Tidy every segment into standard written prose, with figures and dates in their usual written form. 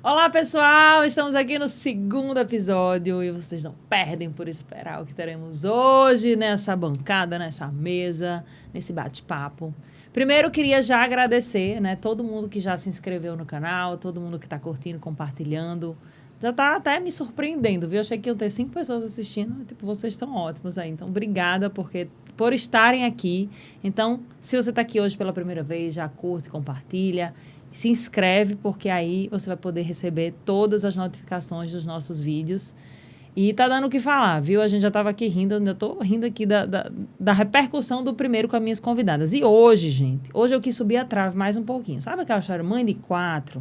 Olá, pessoal! Estamos aqui no segundo episódio e vocês não perdem por esperar o que teremos hoje nessa bancada, nessa mesa, nesse bate-papo. Primeiro, queria já agradecer, né, todo mundo que já se inscreveu no canal, todo mundo que está curtindo, compartilhando. Já está até me surpreendendo, viu? Achei que iam ter 5 pessoas assistindo. Tipo, vocês estão ótimos aí. Então, obrigada por estarem aqui. Então, se você está aqui hoje pela primeira vez, já curte, compartilha. Se inscreve, porque aí você vai poder receber todas as notificações dos nossos vídeos. E tá dando o que falar, viu? A gente já estava aqui rindo, ainda estou rindo aqui da repercussão do primeiro com as minhas convidadas. E hoje, gente, hoje eu quis subir a trave mais um pouquinho. Sabe aquela história, mãe de 4?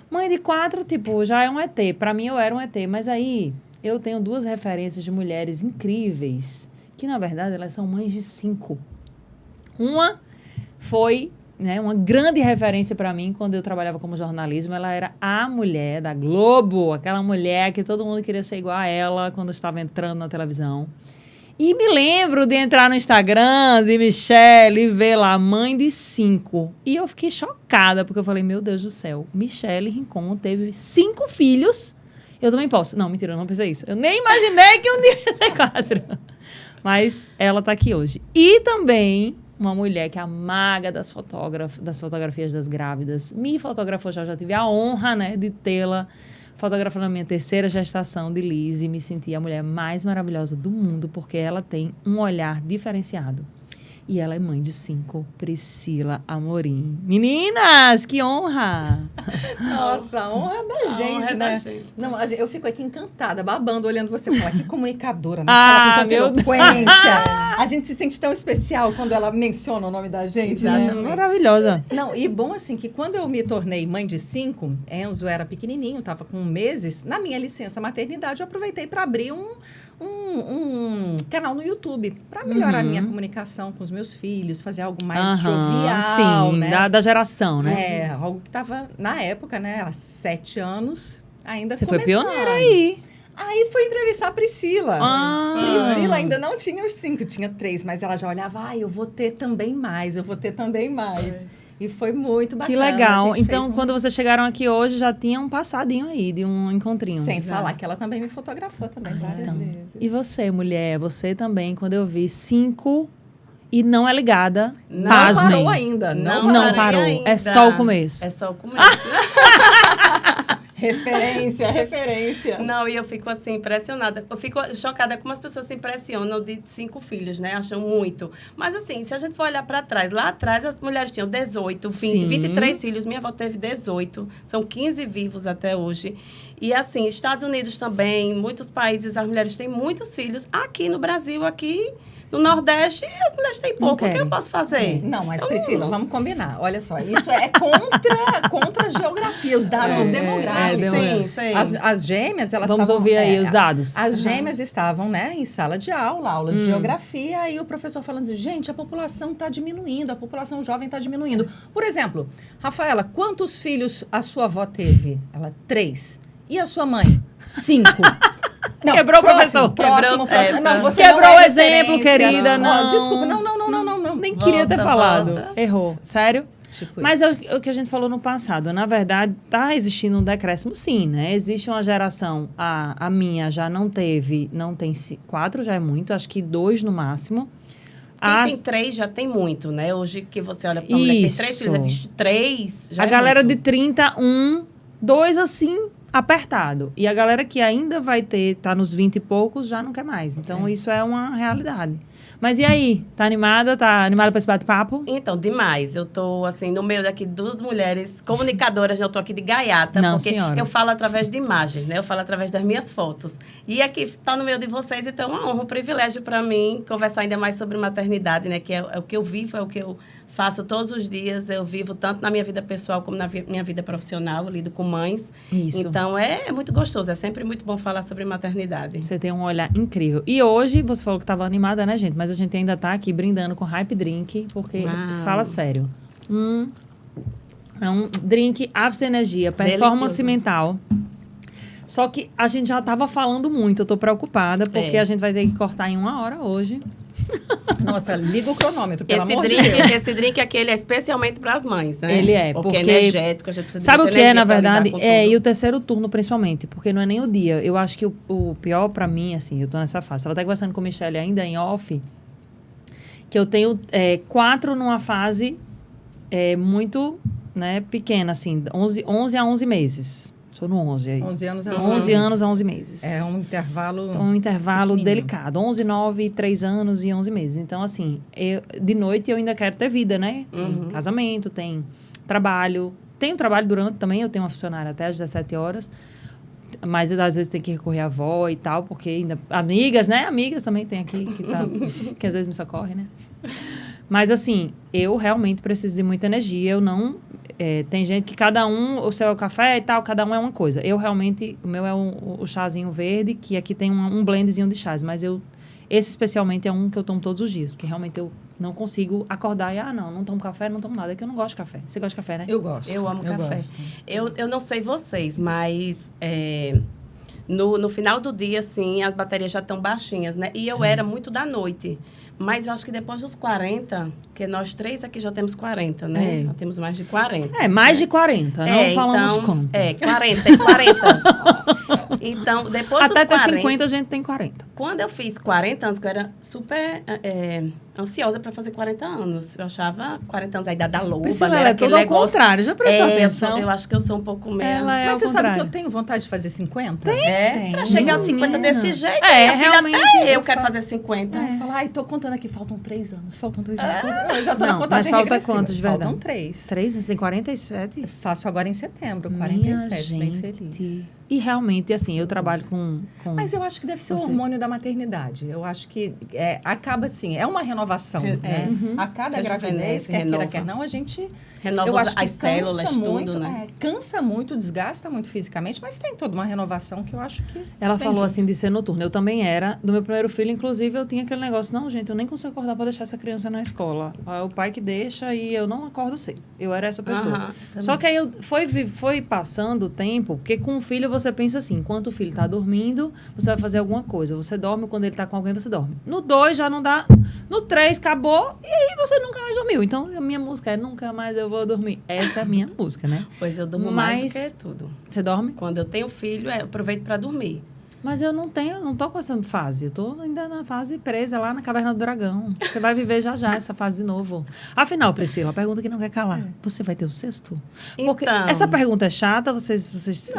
Mãe de 4, tipo, já é um ET. Para mim, eu era um ET. Mas aí, eu tenho 2 referências de mulheres incríveis, que, na verdade, elas são mães de 5. Uma foi... né, uma grande referência para mim quando eu trabalhava como jornalismo. Ela era a mulher da Globo, aquela mulher que todo mundo queria ser igual a ela quando estava entrando na televisão. E me lembro de entrar no Instagram de Michele e ver lá, mãe de 5. E eu fiquei chocada, porque eu falei, meu Deus do céu, Michele Rincon teve 5 filhos. Eu também posso. Não, mentira, eu não pensei isso. Eu nem imaginei que um dia ia ter 4. Mas ela está aqui hoje. E também... uma mulher que é a maga das fotografias das grávidas. Me fotografou já tive a honra, né, de tê-la fotografando a minha 3ª gestação de Liz e me senti a mulher mais maravilhosa do mundo, porque ela tem um olhar diferenciado. E ela é mãe de 5, Priscila Amorim. Meninas, que honra! Nossa, a honra da gente, honra né? Da gente. Não, eu fico aqui encantada, babando, olhando você falar. Que comunicadora, né? Ah, Fala com tanta meu eloquência. A gente se sente tão especial quando ela menciona o nome da gente, Exatamente. né? Maravilhosa. Não, e bom assim, que quando eu me tornei mãe de 5, Enzo era pequenininho, estava com meses, na minha licença maternidade, eu aproveitei para abrir um canal no YouTube, para melhorar a minha comunicação com os meus filhos, fazer algo mais jovial, sim, né? da geração, né? É, algo que estava, na época, né, há 7 anos, ainda Você foi começando. pioneira aí. Aí fui entrevistar a Priscila. Ah. Priscila ainda não tinha os 5, tinha 3, mas ela já olhava, eu vou ter também mais, eu vou ter também mais. E foi muito bacana. Que legal. A gente Então, fez quando vocês chegaram aqui hoje, já tinha um passadinho aí, de um encontrinho. Sem falar que ela também me fotografou também várias vezes. E você, mulher, você também, quando eu vi 5 e não é ligada, Não pasmem. parou ainda. Não parei parou. ainda. É só o começo. É só o começo. Referência. Não, e eu fico assim, impressionada. Eu fico chocada como as pessoas se impressionam de 5 filhos, né? Acham muito. Mas assim, se a gente for olhar para trás, lá atrás as mulheres tinham 18, 20, Sim. 23 filhos. Minha avó teve 18. São 15 vivos até hoje. E assim, Estados Unidos também, muitos países, as mulheres têm muitos filhos. Aqui no Brasil, aqui no Nordeste, as mulheres têm pouco. O que eu posso fazer? Não, mas Priscila, vamos combinar. Olha só, isso é contra a geografia, os dados demográficos. Sim, sim. As gêmeas, elas Vamos estavam... ouvir aí os dados. As gêmeas estavam, né, em sala de aula de geografia, e o professor falando assim, gente, a população está diminuindo, a população jovem está diminuindo. Por exemplo, Rafaela, quantos filhos a sua avó teve? Ela, 3. E a sua mãe? 5. Não, Quebrou o professor. Próximo. Não, você Quebrou não o é exemplo, referência. querida. Não. Desculpa, não. Nem queria ter Volta, falado. volta. Errou. Sério? Tipo Mas isso. é o que a gente falou no passado. Na verdade, está existindo um decréscimo, sim, né? Existe uma geração, a minha já não tem 4, já é muito, acho que 2 no máximo. Quem tem 3 já tem muito, né? Hoje que você olha para uma mulher que tem 3 filhos, Isso. 3 já A é galera muito. de 30, 2 assim, apertado. E a galera que ainda vai tá nos 20 e poucos, já não quer mais. Então, isso é uma realidade. Mas e aí? Tá animada? Tá animada para esse bate-papo? Então, demais. Eu tô, assim, no meio daqui 2 mulheres comunicadoras, eu tô aqui de gaiata, Não, porque senhora. eu falo através de imagens, né? Eu falo através das minhas fotos. E aqui tá no meio de vocês, então é uma honra, um privilégio para mim conversar ainda mais sobre maternidade, né? Que é o que eu vivo, é o que eu faço todos os dias. Eu vivo tanto na minha vida pessoal como na minha vida profissional. Eu lido com mães. Isso. Então, é muito gostoso. É sempre muito bom falar sobre maternidade. Você tem um olhar incrível. E hoje, você falou que estava animada, né, gente? Mas a gente ainda tá aqui brindando com Hype Drink, porque, Uau. fala sério, é um drink ápice energia, performance Delicioso. mental. Só que a gente já estava falando muito, eu tô preocupada, porque a gente vai ter que cortar em 1 hora hoje. Nossa, liga o cronômetro, pelo Esse amor de drink, Deus. esse drink aqui, ele é especialmente para as mães, né? Ele é, porque porque- é energético, a gente precisa de Sabe o muita que é, energia na pra lidar verdade? com É, tudo. e o terceiro turno, principalmente, porque não é nem o dia. Eu acho que o pior pra mim, assim, eu tô nessa fase. Estava até conversando com a Michelle ainda em off, que eu tenho 4 numa fase muito, né, pequena, assim, 11 a 11 meses. Tô no 11 aí. 11 anos a 11 anos a 11 meses. É um intervalo... Então, é um intervalo pequenininho. delicado. 11, 9, 3 anos e 11 meses. Então, assim, de noite eu ainda quero ter vida, né? Tem casamento, tem trabalho. Tenho trabalho durante também. Eu tenho uma funcionária até às 17 horas. Mas, às vezes, tem que recorrer à avó e tal. Porque ainda... Amigas, né? Amigas também tem aqui que às vezes me socorre, né? Mas, assim, eu realmente preciso de muita energia. Eu não... tem gente que cada um, o seu é o café e tal, cada um é uma coisa. Eu realmente, o meu é o chazinho verde, que aqui tem um blendzinho de chás. Mas esse especialmente é um que eu tomo todos os dias. Porque realmente eu não consigo acordar e, não tomo café, não tomo nada. É que eu não gosto de café. Você gosta de café, né? Eu gosto. Eu amo café. gosto. Eu não sei vocês, mas no final do dia, assim, as baterias já estão baixinhas, né? E eu era muito da noite. Mas eu acho que depois dos 40, que nós 3 aqui já temos 40, né? Já temos mais de 40. Mais de 40, não falamos então, quanto. 40 e 40. Então, depois Até dos ter 40... 50 a gente tem 40. Quando eu fiz 40 anos, que eu era super ansiosa para fazer 40 anos. Eu achava 40 anos a idade da loba, Priscila, né? ela é Aquele tudo ao negócio. contrário. Já prestou eu atenção? acho que eu sou um pouco meio... Ela é Mas ao você sabe que contrário. eu tenho vontade de fazer 50? Tem. Pra chegar aos 50 Menina. desse jeito, É, minha filha, realmente, até eu eu quero falo- fazer 50. Eu falo, tô contando aqui, faltam 3 anos, faltam 2 anos. Eu já tô Não, na contagem mas falta regressiva. quantos de verdade? Faltam 3. 3, você tem 47? Faço agora em setembro, Minha 47, bem gente. feliz. E realmente, assim, eu trabalho com... Mas eu acho que deve ser o Você. hormônio da maternidade. Eu acho que acaba assim, é uma renovação. Né? A cada Rejuvenesce, gravidez, quer queira, renova. quer não, a gente... Renova eu acho que as células, cansa tudo, muito, né? cansa muito, desgasta muito fisicamente, mas tem toda uma renovação que eu acho que... Ela tem falou junto. assim de ser noturna. Eu também era. Do meu primeiro filho, inclusive, eu tinha aquele negócio. Não, gente, eu nem consigo acordar para deixar essa criança na escola. É o pai que deixa e eu não acordo cedo. Eu era essa pessoa. Aham, Só que aí foi passando o tempo, porque com o filho você pensa assim, enquanto o filho está dormindo, você vai fazer alguma coisa. Você dorme, quando ele está com alguém, você dorme. No 2 já não dá. No 3 acabou e aí você nunca mais dormiu. Então, a minha música é Nunca Mais Eu Vou Dormir. Essa é a minha música, né? Pois eu durmo mais Mas- do que tudo. Você dorme? Quando eu tenho filho, eu aproveito para dormir. Mas eu não tô com essa fase. Eu tô ainda na fase presa lá na Caverna do Dragão. Você vai viver já essa fase de novo. Afinal, Priscila, a pergunta que não quer calar. Você vai ter o sexto? Porque Então. essa pergunta é chata, vocês...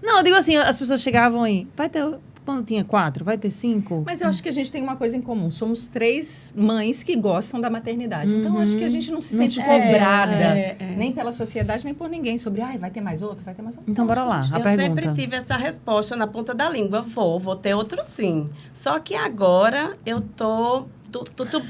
Não, eu digo assim, as pessoas chegavam aí, vai ter... Quando tinha 4, vai ter 5? Mas eu acho que a gente tem uma coisa em comum. Somos 3 mães que gostam da maternidade. Então, eu acho que a gente não se Não sente se- cobrada, é. nem pela sociedade, nem por ninguém, sobre, vai ter mais outro, vai ter mais outro. Então, bora lá, a Eu pergunta. sempre tive essa resposta na ponta da língua. Vou ter outro sim. Só que agora eu tô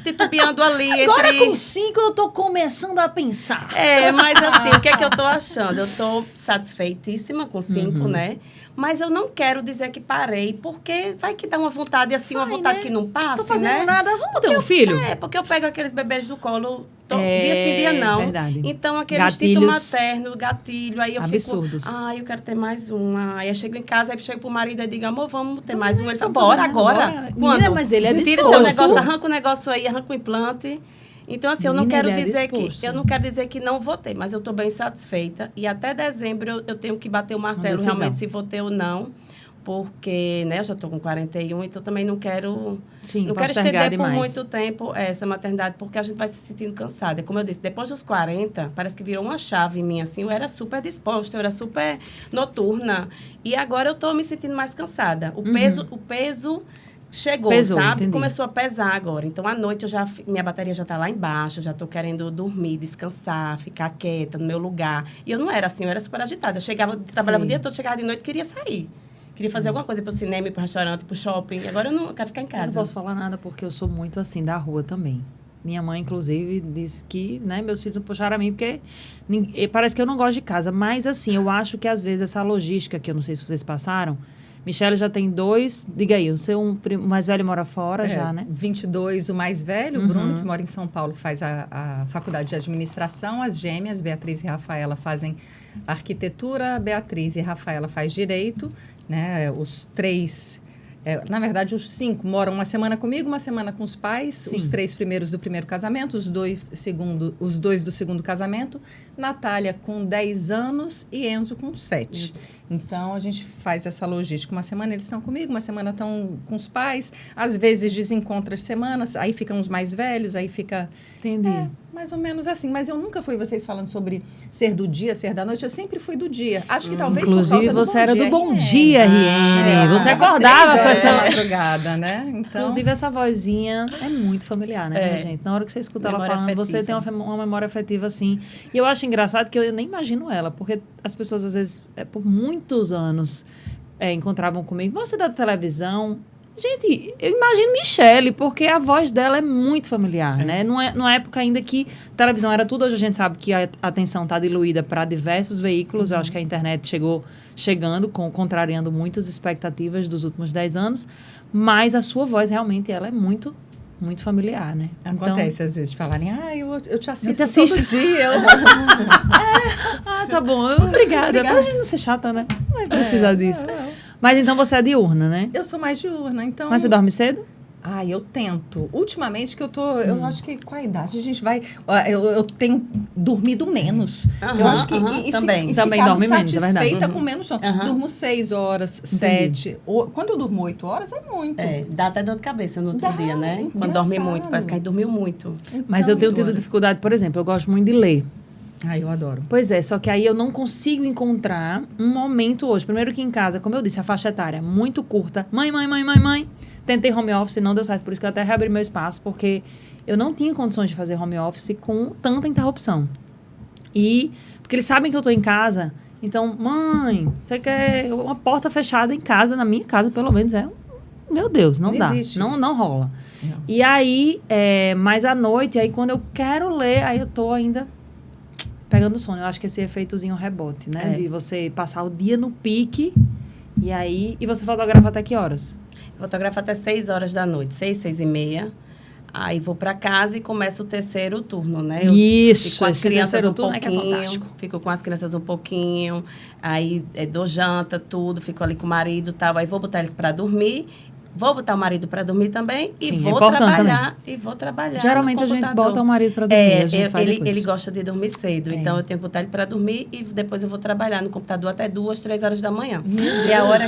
titubeando ali Agora entre... com 5 eu tô começando a pensar. Mas assim, o que é que eu tô achando? Eu tô satisfeitíssima com 5, né? Mas eu não quero dizer que parei, porque vai que dá uma vontade assim, uma Vai, vontade né? que não passe, Tô fazendo né? nada, vamos ter um filho? Porque eu pego aqueles bebês do colo É, dia sim, dia não. verdade. Então, aquele Gatilhos instinto materno, gatilho, aí eu absurdos. fico... Eu quero ter mais um. Aí eu chego em casa, aí chego pro marido e digo, amor, vamos ter mais um. Ele fala, tô bora, fazendo agora. agora. Quando? Menina, mas ele é Tira seu disposto. negócio, arranca o negócio aí, arranca o implante. Então, assim, eu não Menina, quero ele é dizer disposto. eu não quero dizer que não vou ter, mas eu estou bem satisfeita. E até dezembro eu tenho que bater o martelo decisão. realmente se vou ter ou não. Porque, né, eu já estou com 41, então também não quero... Sim, não quero postergar estender por demais. muito tempo essa maternidade, porque a gente vai se sentindo cansada. Como eu disse, depois dos 40, parece que virou uma chave em mim, assim. Eu era super disposta, eu era super noturna. E agora eu estou me sentindo mais cansada. O peso chegou, Pesou, sabe? entendi. Começou a pesar agora. Então, à noite, minha bateria já está lá embaixo, eu já estou querendo dormir, descansar, ficar quieta no meu lugar. E eu não era assim, eu era super agitada. Eu chegava, trabalhava o dia todo, chegava de noite, queria sair. Queria fazer alguma coisa para o cinema, para o restaurante, para o shopping. Agora eu quero ficar em Eu casa. não posso falar nada porque eu sou muito assim da rua também. Minha mãe, inclusive, disse que, né, meus filhos não puxaram a mim porque parece que eu não gosto de casa. Mas, assim, eu acho que às vezes essa logística que eu não sei se vocês passaram. Michelle já tem 2. Diga aí, o seu mais velho mora fora já, né? 22, o mais velho, o Bruno, que mora em São Paulo, faz a faculdade de administração. As gêmeas, Beatriz e Rafaela, fazem arquitetura. Beatriz e Rafaela faz direito, né? Os 3 Na verdade, os 5 moram uma semana comigo, uma semana com os pais, Sim. os 3 primeiros do primeiro casamento, os dois do segundo casamento, Natália com 10 anos e Enzo com 7. Então, a gente faz essa logística. Uma semana eles estão comigo, uma semana estão com os pais. Às vezes, desencontra as semanas, aí ficam os mais velhos, aí fica... Entendi. Mais ou menos assim. Mas eu nunca fui vocês falando sobre ser do dia, ser da noite. Eu sempre fui do dia. Acho que talvez Inclusive, por causa você era do Bom RN. Dia, RN. Você Tava acordava 3 com horas essa... da madrugada, né? Então, Inclusive, essa vozinha é muito familiar, né, minha gente? Na hora que você escuta ela Memória falando, você tem afetiva. uma memória afetiva, assim. E eu acho engraçado que eu nem imagino ela, porque as pessoas, às vezes, por muitos anos, encontravam comigo. Você é da televisão? Gente, eu imagino Michele, porque a voz dela é muito familiar, né? Numa época ainda que televisão era tudo, hoje a gente sabe que a atenção está diluída para diversos veículos. Eu acho que a internet chegando, contrariando muitas expectativas dos últimos 10 anos. Mas a sua voz, realmente, ela é muito, muito familiar, né? acontece às vezes de falarem, eu te assisto, assisto. todo dia. Tá bom, obrigada. Pra gente não ser chata, né? Não vai precisar disso. Mas então você é diurna, né? Eu sou mais diurna, então... Mas você dorme cedo? Eu tento. Ultimamente que eu acho que com a idade a gente vai... Eu tenho dormido menos. Eu acho que... também. Também dorme menos, é verdade. Satisfeita com menos sono. Durmo 6 horas, 7. Quando eu durmo 8 horas, é muito. Dá até dor de cabeça no outro Dá, dia, né? engraçado. Quando dorme muito, parece que a gente dormiu muito. Mas eu tenho 8 tido horas. dificuldade, por exemplo, eu gosto muito de ler. Eu adoro. Pois é, só que aí eu não consigo encontrar um momento hoje. Primeiro que em casa, como eu disse, a faixa etária é muito curta. Mãe. Tentei home office, não deu certo. Por isso que eu até reabri meu espaço, porque eu não tinha condições de fazer home office com tanta interrupção. E, porque eles sabem que eu tô em casa, então, mãe, você quer uma porta fechada em casa, na minha casa, pelo menos, meu Deus, não dá. existe Não, isso. não rola. Não. E aí, mais à noite, aí quando eu quero ler, aí eu tô ainda pegando sono. Eu acho que esse efeitozinho rebote, né? De você passar o dia no pique e aí... E você fotografa até que horas? Fotografo até 6 horas da noite, 6 e meia. Aí vou para casa e começo o terceiro turno, né? Eu Isso, fico com as esse crianças terceiro um turno é que é pouquinho. fantástico. Fico com as crianças um pouquinho. Aí dou janta, tudo. Fico ali com o marido e tal. Aí vou botar eles para dormir. Vou botar o marido para dormir também. E Sim, é vou importante trabalhar. E vou trabalhar. Geralmente no a gente computador. bota o marido pra dormir, a gente faz depois. Ele gosta de dormir cedo. Então eu tenho que botar ele para dormir e depois eu vou trabalhar no computador até 2, 3 horas da manhã. É a hora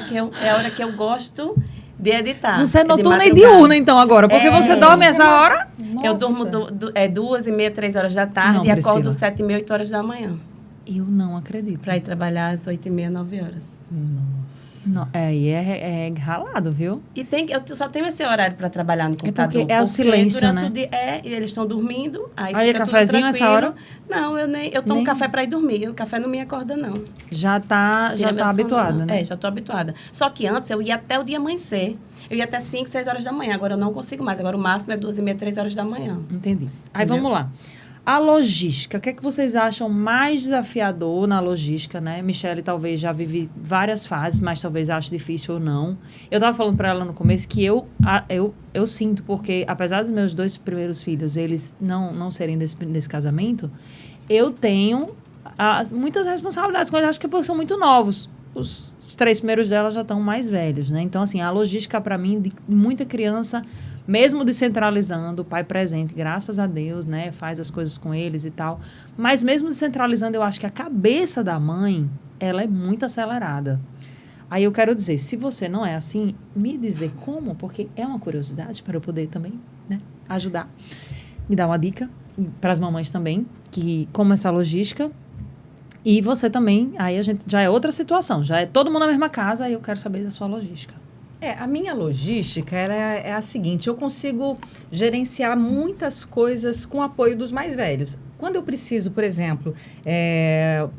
que eu gosto de editar. Você é de noturna e madrugada. diurna, então, agora. Porque você dorme essa hora? Eu durmo 2h30, 3 horas da tarde Não, e acordo Priscila. 7h30, 8 horas da manhã. Eu não acredito. Para ir trabalhar às 8h30, 9 horas. Não, é ralado, viu? E eu só tenho esse horário para trabalhar no computador. porque é o silêncio, durante né? o dia, e eles estão dormindo, aí Aí fica é cafezinho tudo essa tranquilo. hora? Não, eu tomo Nem? café para ir dormir. O café não me acorda, não. Já tá Tira meu sono, habituada, não. né? Já tô habituada. Só que antes eu ia até o dia amanhecer. Eu ia até 5, 6 horas da manhã. Agora eu não consigo mais. Agora o máximo é 2h30, 3 horas da manhã. Entendi. Aí Entendeu? vamos lá. A logística, o que é que vocês acham mais desafiador na logística, né? Michele talvez já vive várias fases, mas talvez ache difícil ou não. Eu estava falando para ela no começo que eu sinto, porque apesar dos meus 2 primeiros filhos, eles não serem desse casamento, eu tenho muitas responsabilidades com eles, acho que porque são muito novos. Os 3 primeiros dela já estão mais velhos, né? Então, assim, a logística para mim, de muita criança, mesmo descentralizando, o pai presente, graças a Deus, né? Faz as coisas com eles e tal. Mas mesmo descentralizando, eu acho que a cabeça da mãe, ela é muito acelerada. Aí eu quero dizer, se você não é assim, me dizer como, porque é uma curiosidade para eu poder também, né, ajudar. Me dá uma dica, para as mamães também, que como essa logística. E você também, aí a gente já é outra situação, já é todo mundo na mesma casa, aí eu quero saber da sua logística. A minha logística é a seguinte, eu consigo gerenciar muitas coisas com o apoio dos mais velhos. Quando eu preciso, por exemplo,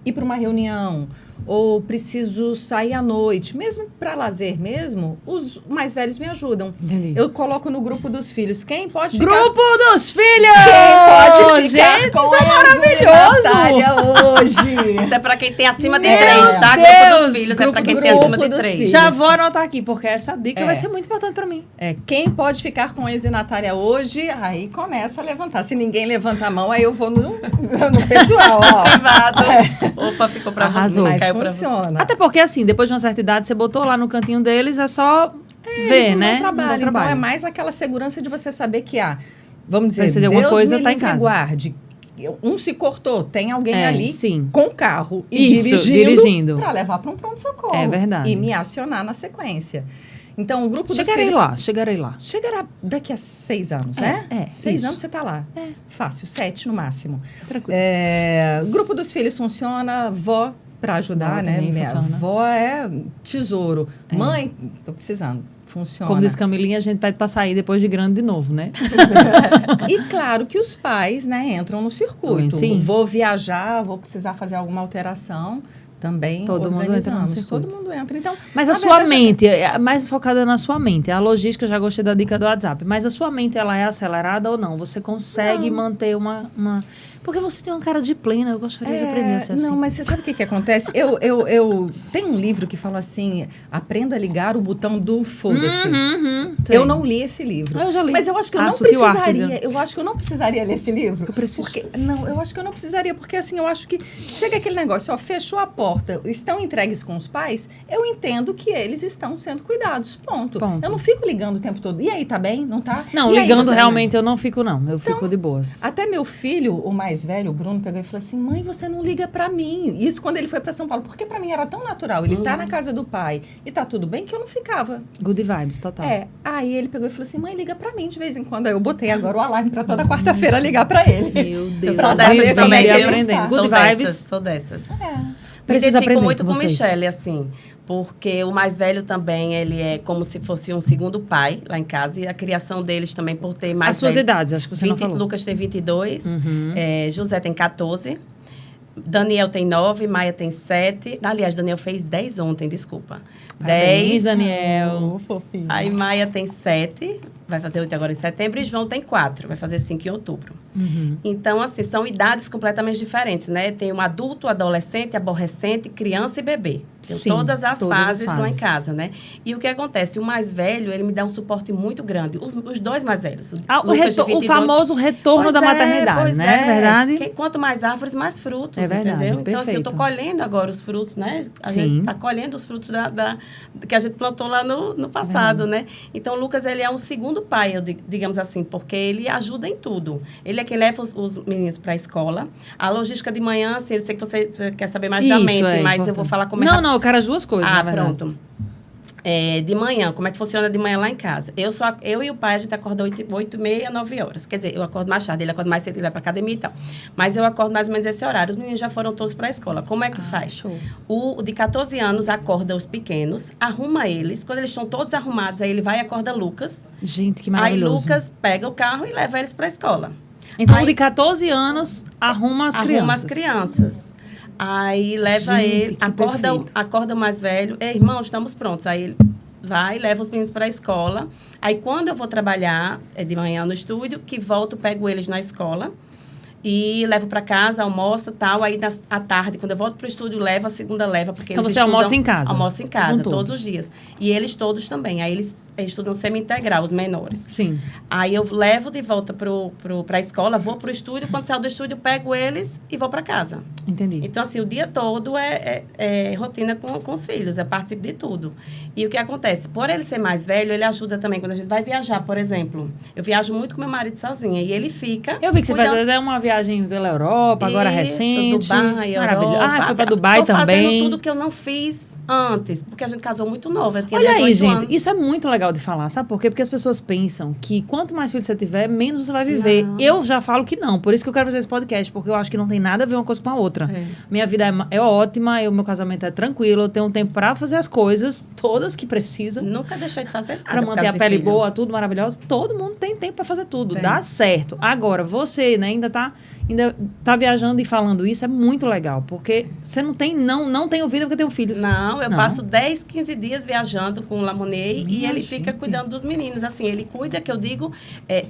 ir para uma reunião ou preciso sair à noite, mesmo para lazer mesmo, os mais velhos me ajudam. Entendi. Eu coloco no grupo dos filhos, quem pode ficar... Grupo dos filhos! Quem pode ficar Gente, com isso é Enzo e maravilhoso! Natália hoje? Isso é para quem tem acima de Meu 3, tá? Deus! Grupo dos filhos é Grupo para quem dos tem acima grupo de dos 3. filhos. Já vou anotar aqui, porque essa dica É. vai ser muito importante para mim. Quem pode ficar com Enzo e Natália hoje, aí começa a levantar. Se ninguém levanta a mão, aí eu vou no pessoal, ó. Privado. Opa, ficou para Arrasou. você. Mas Caiu pra você. funciona. Até porque, assim, depois de uma certa idade, você botou lá no cantinho deles, é só ver, não né? dão trabalho. Não dá Então, é trabalho. mais aquela segurança de você saber que, vamos dizer, Precisa de alguma Deus coisa, me tá em livre e casa. guarde. Um se cortou, tem alguém ali sim. com o carro e Isso, dirigindo para levar para um pronto-socorro. É verdade. E me acionar na sequência. Então, o grupo dos Chegarei filhos... lá, chegarei lá. Chegará daqui a 6 anos, É, né? é, 6 isso. anos você tá lá. Fácil, 7 no máximo. Tranquilo. Grupo dos filhos funciona, vó para ajudar, Vó né? também Minha funciona. avó é tesouro. Mãe, tô precisando. Funciona. Como diz Camilinha, a gente pede pra sair depois de grande de novo, né? E claro que os pais, né, entram no circuito. Sim. Vou viajar, vou precisar fazer alguma alteração. Também Todo mundo entra no organizamos. circuito. Todo mundo entra. Então, Mas na a sua verdade, mente, é mais focada na sua mente. A logística, eu já gostei da dica do WhatsApp. Mas a sua mente, ela é acelerada ou não? Você consegue manter uma... Porque você tem uma cara de plena, eu gostaria de aprender a ser assim. Não, mas você sabe o que acontece? Eu tem um livro que fala assim, aprenda a ligar o botão do foda-se. Eu não li esse livro. Eu já li. Mas eu acho que eu não Sutil Arte, precisaria. né? Eu acho que eu não precisaria ler esse livro. Eu preciso. Eu acho que eu não precisaria, porque assim, eu acho que chega aquele negócio, ó, fechou a porta, estão entregues com os pais, eu entendo que eles estão sendo cuidados. Ponto. Eu não fico ligando o tempo todo. E aí, tá bem? Não tá? Não, E aí, ligando você- realmente eu não fico, não. Eu fico de boas. Até meu filho, o mais velho, o Bruno, pegou e falou assim, mãe, você não liga pra mim. Isso quando ele foi pra São Paulo, porque pra mim era tão natural. Ele tá na casa do pai e tá tudo bem que eu não ficava. Good vibes, total. Aí ele pegou e falou assim, mãe, liga pra mim de vez em quando. Aí eu botei agora o alarme pra toda quarta-feira ligar pra ele. Meu Deus. Eu sou dessas dessas também. viu? aprendendo. Sou Good dessas, vibes. sou dessas. Preciso Me identifico aprender muito com com vocês. Michele, assim, porque o mais velho também, ele é como se fosse um segundo pai lá em casa, e a criação deles também, por ter mais As suas velho, idades, acho que você não 20, falou. Lucas tem 22, José tem 14, Daniel tem 9, Maia tem 7. Aliás, Daniel fez 10 ontem, desculpa. Parabéns, 10. Daniel. Fofinho. Aí Maia tem 7, vai fazer 8 agora em setembro, e João tem 4, vai fazer 5 em outubro. Então, assim, são idades completamente diferentes, né? Tem um adulto, adolescente, aborrecente, criança e bebê. Tem Sim, todas as todas as fases lá em fases. casa, né? E o que acontece? O mais velho, ele me dá um suporte muito grande. Os dois mais velhos. O Lucas, de o 22, famoso retorno Pois da é, maternidade, pois né? é. Verdade? Quanto mais árvores, mais frutos, É verdade, entendeu? Então, assim, eu tô perfeito. colhendo agora os frutos, né? A Sim. gente tá colhendo os frutos que a gente plantou lá no passado, né? Então, o Lucas, ele é um segundo pai, digamos assim, porque ele ajuda em tudo. Ele é quem leva os meninos para a escola. A logística de manhã, assim, eu sei que você quer saber mais da Isso, mente, é mas eu importante. vou falar como é Não, rápido. não, eu quero as duas coisas, na verdade. Pronto. De manhã, como é que funciona de manhã lá em casa? Eu e o pai, a gente acorda 8h30, 9 horas. Quer dizer, eu acordo mais tarde, ele acorda mais cedo, ele vai pra academia e tal. Mas eu acordo mais ou menos esse horário. Os meninos já foram todos pra escola. Como é que faz? Show. O de 14 anos acorda os pequenos, arruma eles. Quando eles estão todos arrumados, aí ele vai e acorda Lucas. Gente, que Aí maravilhoso. Lucas pega o carro e leva eles pra escola. Então, Aí- o de 14 anos, arruma as Arruma crianças. as crianças. Aí leva Gente, ele, que acorda perfeito. o mais velho. Ei, irmão, estamos prontos. Aí ele vai, leva os meninos para a escola. Aí, quando eu vou trabalhar de manhã no estúdio, que volto, pego eles na escola e levo para casa, almoço e tal. Aí, à tarde, quando eu volto para o estúdio, levo a segunda leva. Porque Então, eles você almoça em casa? Almoço em Com casa, todos. todos os dias. E eles todos também. Aí, eles estudam semi-integral, os menores. Sim. Aí eu levo de volta para a escola, vou para o estúdio, quando saio do estúdio, pego eles e vou para casa. Entendi. Então, assim, o dia todo é rotina com os filhos, é participo de tudo. E o que acontece? Por ele ser mais velho, ele ajuda também. Quando a gente vai viajar, por exemplo, eu viajo muito com meu marido sozinha, e ele fica... Eu vi que você cuidando- fez até uma viagem pela Europa, agora Isso, recente. Dubai, Maravilhoso. Europa. Ah, foi pra Dubai Tô também. fazendo tudo que eu não fiz antes, porque a gente casou muito nova, eu tinha Olha 18 aí, gente, anos. isso é muito legal de falar, sabe por quê? Porque as pessoas pensam que quanto mais filhos você tiver, menos você vai viver. Não. Eu já falo que não, por isso que eu quero fazer esse podcast, porque eu acho que não tem nada a ver uma coisa com a outra. É. Minha vida é ótima, o meu casamento é tranquilo, eu tenho um tempo pra fazer as coisas, todas que precisam, Nunca deixei de fazer nada pra por manter causa a de pele filho. boa, tudo maravilhoso. Todo mundo tem tempo pra fazer tudo, Tem. dá certo. Agora, você, né, ainda tá viajando e falando isso, é muito legal, porque você não tenho vida porque tenho filhos. Não, eu passo 10, 15 dias viajando com o Lamonet e Minha ele fica gente. cuidando dos meninos. Assim, ele cuida, que eu digo,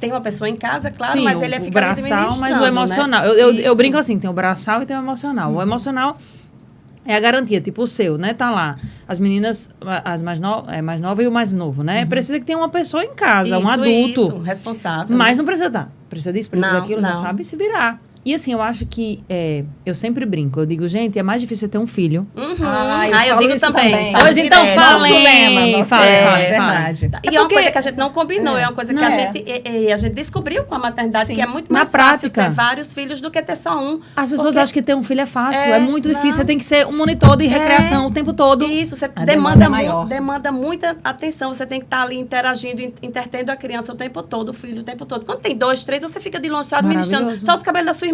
tem uma pessoa em casa, claro, Sim, mas ele o fica ali braçal, mas o administrando, emocional. né? Eu Isso. brinco assim, tem o braçal e tem o emocional. O emocional é a garantia, tipo o seu, né? Tá lá. As meninas, as mais nova e o mais novo, né? Precisa que tenha uma pessoa em casa, um adulto. Isso, responsável. Mas não precisa estar. Precisa disso, precisa Não, daquilo, não. já sabe se virar. E assim, eu acho que eu sempre brinco. Eu digo, gente, é mais difícil ter um filho. Eu digo também. Pois então, Falem. falem. Verdade. E é uma coisa que a gente não combinou, é uma coisa que a gente descobriu com a maternidade, que é muito mais fácil ter vários filhos do que ter só um. As pessoas acham que ter um filho é fácil, é muito difícil. Você tem que ser um monitor de recreação o tempo todo. Isso, você demanda muita atenção, você tem que estar ali interagindo, entretendo a criança o tempo todo, o filho o tempo todo. Quando tem 2, 3, você fica de longe só administrando, só os cabelos da sua irmã.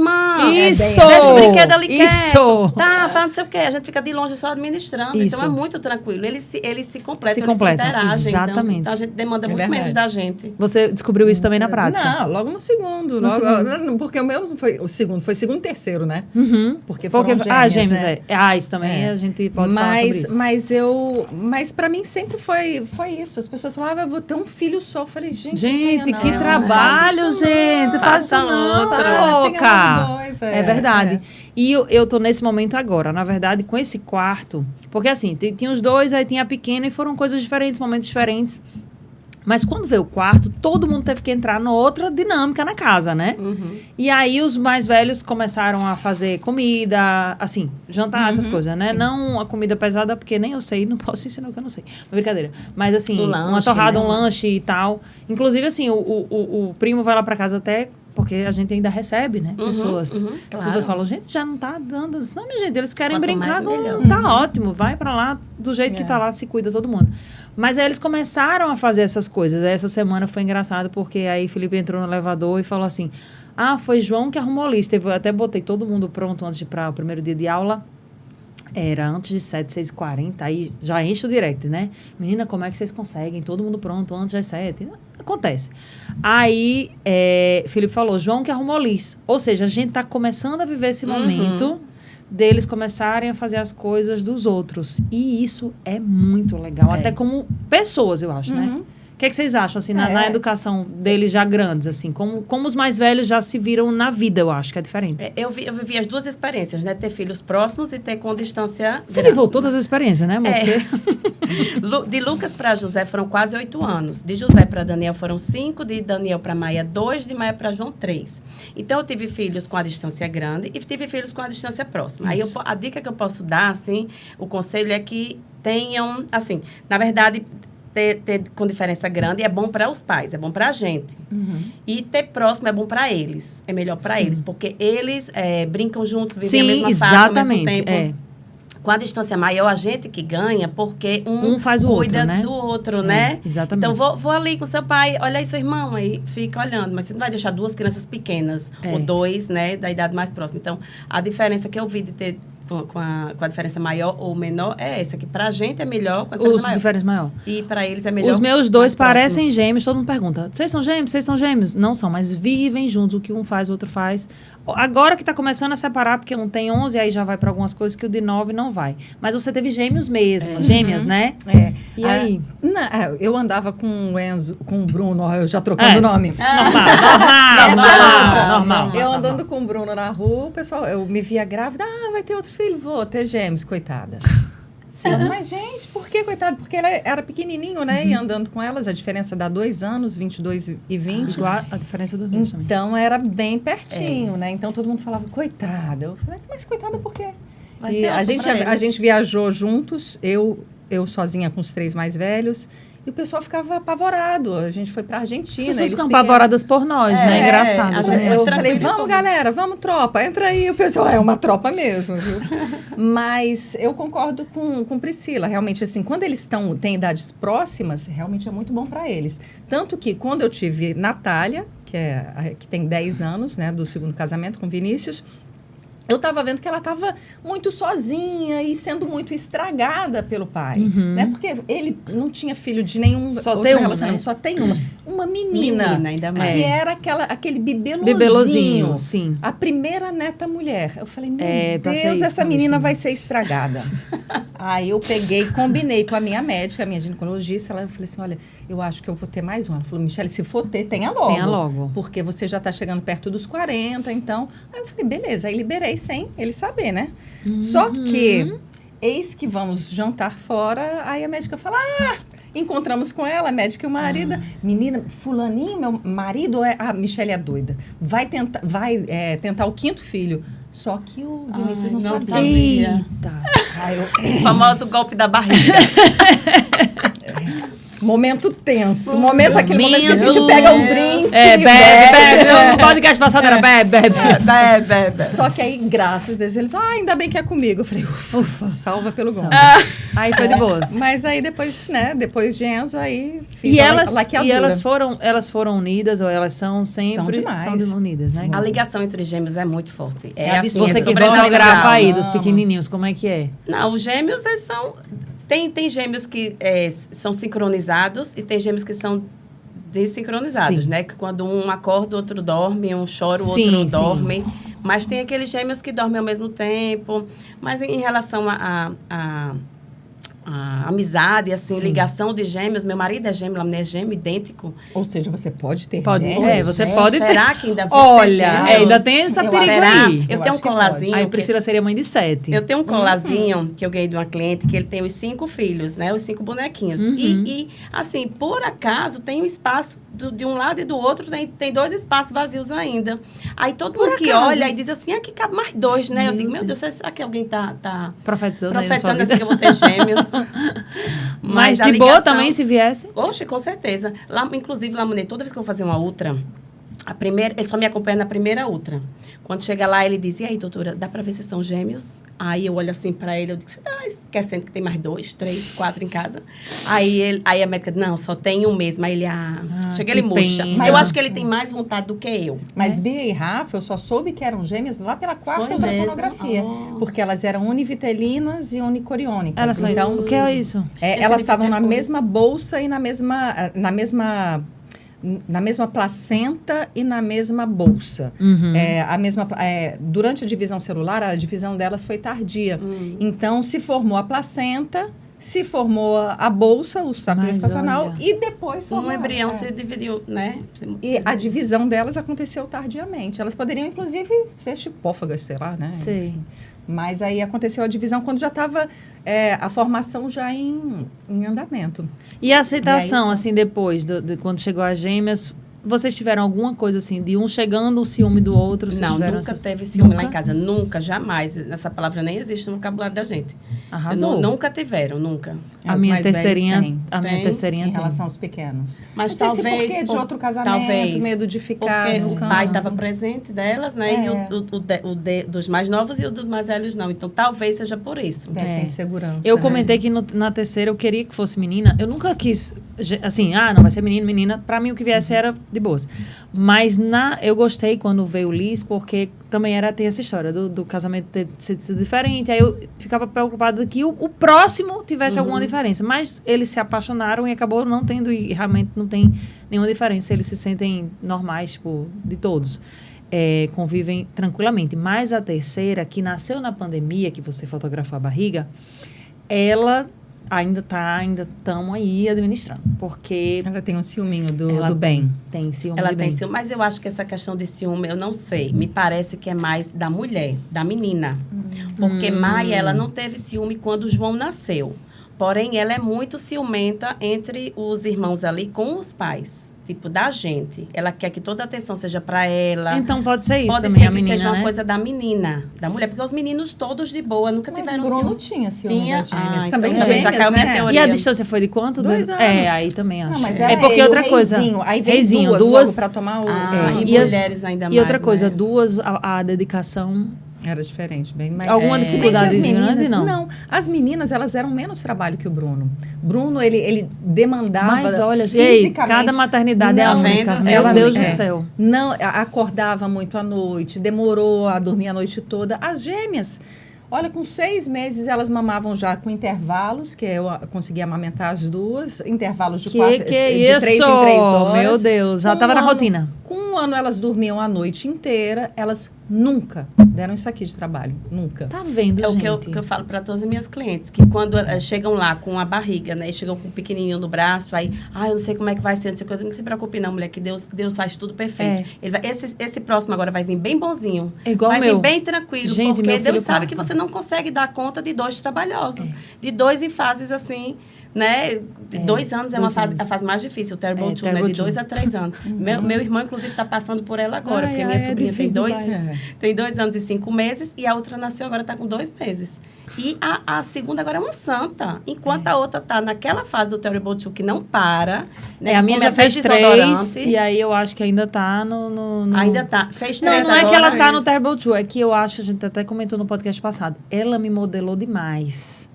Isso! Deixa o brinquedo ali Isso! quieto. Tá, faz não sei o quê. A gente fica de longe só administrando. Isso. Então é muito tranquilo. Eles se completam, Se completam, interagem. exatamente. Então a gente demanda muito menos da gente. Você descobriu isso também na prática? Não, logo no segundo. Porque o meu foi o segundo, foi segundo e terceiro, né? Porque foram gêmeos, né? isso também a gente pode falar sobre isso. Mas pra mim sempre foi isso. As pessoas falavam, eu vou ter um filho só. Eu falei, gente, que trabalho, gente. Faça outra. Louca. É verdade. E eu tô nesse momento agora, na verdade, com esse quarto. Porque assim, tinha os dois, aí tinha a pequena e foram coisas diferentes, momentos diferentes. Mas quando veio o quarto, todo mundo teve que entrar numa outra dinâmica na casa, né? E aí os mais velhos começaram a fazer comida, assim, jantar, essas coisas, né? Sim. Não a comida pesada, porque nem eu sei, não posso ensinar o que eu não sei. Brincadeira. Mas assim, uma torrada, um lanche e tal. Inclusive, assim, o primo vai lá pra casa até... Porque a gente ainda recebe, né? Pessoas. As pessoas falam, gente, já não tá dando. Não, minha gente, eles querem brincar. Tá ótimo, vai pra lá, do jeito que tá lá, se cuida todo mundo. Mas aí eles começaram a fazer essas coisas. Aí essa semana foi engraçado, porque aí Felipe entrou no elevador e falou assim, foi João que arrumou a lista. Eu até botei todo mundo pronto antes de ir para o primeiro dia de aula. Era antes de 7, 6h40, aí já enche o direct, né? Menina, como é que vocês conseguem? Todo mundo pronto antes das 7. Acontece. Aí, Felipe falou, João que arrumou Liz. Ou seja, a gente tá começando a viver esse momento deles começarem a fazer as coisas dos outros. E isso é muito legal. Até como pessoas, eu acho, né? O que é que vocês acham, assim, na educação deles já grandes, assim? Como os mais velhos já se viram na vida, eu acho que é diferente. Eu vivi as duas experiências, né? Ter filhos próximos e ter com distância Você viveu todas as experiências, né, amor? De Lucas para José foram quase 8 anos. De José para Daniel foram 5. De Daniel para Maia, 2. De Maia para João, 3. Então, eu tive filhos com a distância grande e tive filhos com a distância próxima. Isso. Aí, a dica que eu posso dar, assim, o conselho é que tenham, assim, na verdade... Ter com diferença grande é bom para os pais, é bom para a gente. E ter próximo é bom para eles, é melhor para eles, porque eles brincam juntos, vivem a mesma fase ao mesmo tempo. Com a distância maior, a gente que ganha, porque um faz o cuida outro, né? do outro, né? Exatamente. Então, vou ali com seu pai, olha aí seu irmão, aí fica olhando. Mas você não vai deixar 2 crianças pequenas, ou 2, né, da idade mais próxima. Então, a diferença que eu vi de ter com a diferença maior ou menor é essa, que pra gente é melhor com a diferença maior. Diferença maior. E pra eles é melhor. Os meus 2 parecem gêmeos, todo mundo pergunta, vocês são gêmeos? Vocês são gêmeos? Não são, mas vivem juntos, o que um faz, o outro faz. Agora que tá começando a separar, porque um tem 11, aí já vai pra algumas coisas que o de 9 não vai. Mas você teve gêmeos mesmo, gêmeas, né? E aí? Eu andava com o Enzo, com o Bruno, eu já trocando o nome. Normal. Eu andando com o Bruno na rua, o pessoal, eu me via grávida, vai ter outro filho, vou ter gêmeos, coitada. Mas, gente, por que, coitado? Porque ele era pequenininho, né? E andando com elas, a diferença dá 2 anos, 22 e 20. Igual a diferença dos meus também. Então, era bem pertinho, né? Então, todo mundo falava, coitada. Eu falei, mas coitada por quê? E a gente viajou juntos, eu sozinha com os 3 mais velhos. E o pessoal ficava apavorado. A gente foi pra Argentina. As pessoas ficam apavoradas por nós, né? Engraçado. Eu falei, vamos, galera, vamos, tropa. Entra aí. O pessoal, é uma tropa mesmo, viu? Mas eu concordo com Priscila. Realmente, assim, quando eles têm idades próximas, realmente é muito bom para eles. Tanto que, quando eu tive Natália, que tem 10 anos, né, do 2º casamento com Vinícius, eu estava vendo que ela estava muito sozinha e sendo muito estragada pelo pai, né? Porque ele não tinha filho de nenhum outro relacionamento, né? Só tem uma. Uma menina ainda mais. Que era aquele bibelozinho. Sim. A primeira neta mulher. Eu falei, meu Deus, isso, essa menina vai ser estragada. Aí eu peguei, combinei com a minha médica, a minha ginecologista. Eu falei assim, olha, eu acho que eu vou ter mais um. Ela falou, Michele, se for ter, tenha logo. Tenha logo. Porque você já está chegando perto dos 40, então... Aí eu falei, beleza. Aí liberei sem ele saber, né? Só que, eis que vamos jantar fora, aí a médica fala, Encontramos com ela, a médica e o marido. Menina, fulaninho, meu marido, a Michele é doida. Vai tentar o 5º filho. Só que o Vinícius não sabia. sabia. Eita. O famoso golpe da barriga. Momento tenso. Aquele momento que a gente Momento. pega um drink. Bebe. O podcast passado era bebe. Bebe. Só que aí, graças a Deus, ele falou, ainda bem que é comigo. Eu falei, ufa, salva pelo gol. Aí foi de boas. Mas aí depois, né, depois de Enzo, aí fiz E a elas, laqueadura. elas foram unidas ou elas são sempre... São demais. São unidas, né? A ligação entre gêmeos é muito forte. Você que sobrenatural. fotograva aí dos Amo. pequenininhos, como é que é? Não, os gêmeos, eles são... Tem gêmeos que são sincronizados e tem gêmeos que são desincronizados, Sim. né? Que quando um acorda, o outro dorme, um chora, o Sim, outro sim. dorme. Mas tem aqueles gêmeos que dormem ao mesmo tempo. Mas em relação a amizade, assim, Sim. ligação de gêmeos, meu marido é gêmeo, ela é gêmeo, idêntico. Ou seja, você pode ter Pode. gêmeos. Você pode ter. Será que ainda vou ter Olha, gêmeos? ainda tem essa Eu perigo Será? aí. Eu Eu tenho um acho que pode. colazinho. Aí que- Priscila seria mãe de 7. Eu tenho um colazinho que eu ganhei de uma cliente, que ele tem os 5 filhos, né? Os 5 bonequinhos. Uhum. E, assim, por acaso, tem um espaço de um lado e do outro, tem 2 espaços vazios ainda. Aí todo mundo que acaso. olha e diz assim, aqui cabe mais 2, né? Eu Meu digo, meu Deus, será que alguém tá Profetizando aí na sua profetizando vida. assim que eu vou ter gêmeos? Mas a de boa ligação- também, se viesse? Oxe, com certeza. Lá, inclusive, lá, mulher, toda vez que eu vou fazer uma ultra, ele só me acompanha na primeira ultra. Quando chega lá, ele diz, e aí, doutora, dá pra ver se são gêmeos? Aí eu olho assim pra ele, eu digo, você tá esquecendo que tem mais 2, 3, 4 em casa? Aí a médica diz, não, só tem um mesmo. Aí ele, chega ele que murcha. pena. Eu acho que ele tem mais vontade do que eu. Mas Bia e Rafa, eu só soube que eram gêmeas lá pela 4ª Foi ultrassonografia. mesmo? Oh. Porque elas eram univitelinas e unicoriônicas. Elas são... Então, O que é isso? elas estavam na depois. mesma bolsa e na mesma placenta e na mesma bolsa. Uhum. Durante a divisão celular, a divisão delas foi tardia. Então, se formou a placenta, se formou a bolsa, o saco Mas gestacional, olha. e depois formou... Um embrião se dividiu, né? E a divisão delas aconteceu tardiamente. Elas poderiam, inclusive, ser chipófagas, sei lá, né? Sei. Mas aí aconteceu a divisão quando já estava a formação já em andamento. E a aceitação, E é isso. assim, depois, de quando chegou as gêmeas, vocês tiveram alguma coisa, assim, de um chegando, o ciúme do outro? Vocês Não, tiveram nunca essas- teve ciúme lá Nunca? em casa. Nunca, jamais. Essa palavra nem existe no vocabulário da gente. Arrasou. Nunca tiveram, nunca. A Os minha mais velhos terceirinha, têm, a minha Tem, terceirinha em tem. relação aos pequenos. Mas Não sei se talvez... porque de outro casamento, medo de ficar Porque no o canto. pai estava presente delas, né? E É. dos mais novos e o dos mais velhos não. Então, talvez seja por isso. Dessa É. insegurança. Eu né? comentei que na terceira eu queria que fosse menina. Eu nunca quis, assim, não, vai ser menino, menina. Pra mim, o que viesse era de boas. Mas eu gostei quando veio o Liz, porque também ter essa história do casamento ter sido diferente. Aí eu ficava preocupada que o próximo tivesse alguma diferença. Mas eles se apaixonaram e acabou não tendo, e realmente não tem nenhuma diferença. Eles se sentem normais, tipo, de todos. Convivem tranquilamente. Mas a terceira, que nasceu na pandemia, que você fotografou a barriga, ela ainda estamos aí administrando. Porque Ela tem um ciúminho ela do bem. tem ciúme Ela de tem bem. ciúme, mas eu acho que essa questão de ciúme, eu não sei. Me parece que é mais da mulher, da menina. Porque Maia, ela não teve ciúme quando João nasceu. Porém, ela é muito ciumenta entre os irmãos ali com os pais. Tipo, da gente. Ela quer que toda a atenção seja para ela. Então pode ser isso Pode também, ser a que menina, seja uma né? coisa da menina, da mulher. Porque os meninos todos de boa, nunca Mas tiveram o Bruno ciúme. tinha ciúme Tinha? das gêmeas. Ah, Também então gêmeas, já caiu minha né? teoria. E a distância foi de quanto? 2 anos. Aí também acho. Não, mas é era porque ele, outra o coisa. reizinho. Aí vem reizinho, duas para tomar o... E e as- mulheres ainda mais, E outra coisa, né? duas, a dedicação... Era diferente, bem mais... Alguma dificuldade Bem que as grande, não? Não, as meninas, elas eram menos trabalho que o Bruno. Bruno, ele demandava Mas olha, ei, fisicamente. cada maternidade é Não, única. vendo? Meu Ela- Deus do é. céu. Não, acordava muito à noite, demorou a dormir a noite toda. As gêmeas, olha, com 6 meses elas mamavam já com intervalos, que eu conseguia amamentar as duas, intervalos de Que 4, que é de isso? 3 em 3 horas. Meu Deus, já Com estava um na ano- rotina. Com 1 ano elas dormiam a noite inteira, elas nunca deram isso aqui de trabalho, nunca. Tá vendo, É o gente? que eu falo para todas as minhas clientes, que quando chegam lá com a barriga, né, e chegam com o pequenininho no braço, aí, eu não sei como é que vai ser, não sei o que, eu digo, não se preocupe não, mulher, que Deus faz tudo perfeito. Ele vai, esse próximo agora vai vir bem bonzinho. É igual vai o meu. vir bem tranquilo, Gente, porque meu filho Deus sabe parto. que você não consegue dar conta de 2 trabalhosos, de 2 em fases assim, né? 2 anos é 2 a anos. fase mais difícil, o Terrible 2, né? Terrible De 2. 2 a 3 anos. Meu irmão, inclusive, está passando por ela agora, porque minha sobrinha tem difícil 2 demais. tem 2 anos e 5 meses, e a outra nasceu agora, está com 2 meses. E a segunda agora é uma santa. Enquanto a outra está naquela fase do Terrible 2 que não para, né? A que minha come já até fez 3, desodorante. e aí eu acho que ainda tá no... Ainda tá. Fez 3 Não, não é que agora. ela tá no Terrible 2, é que eu acho, a gente até comentou no podcast passado, ela me modelou demais.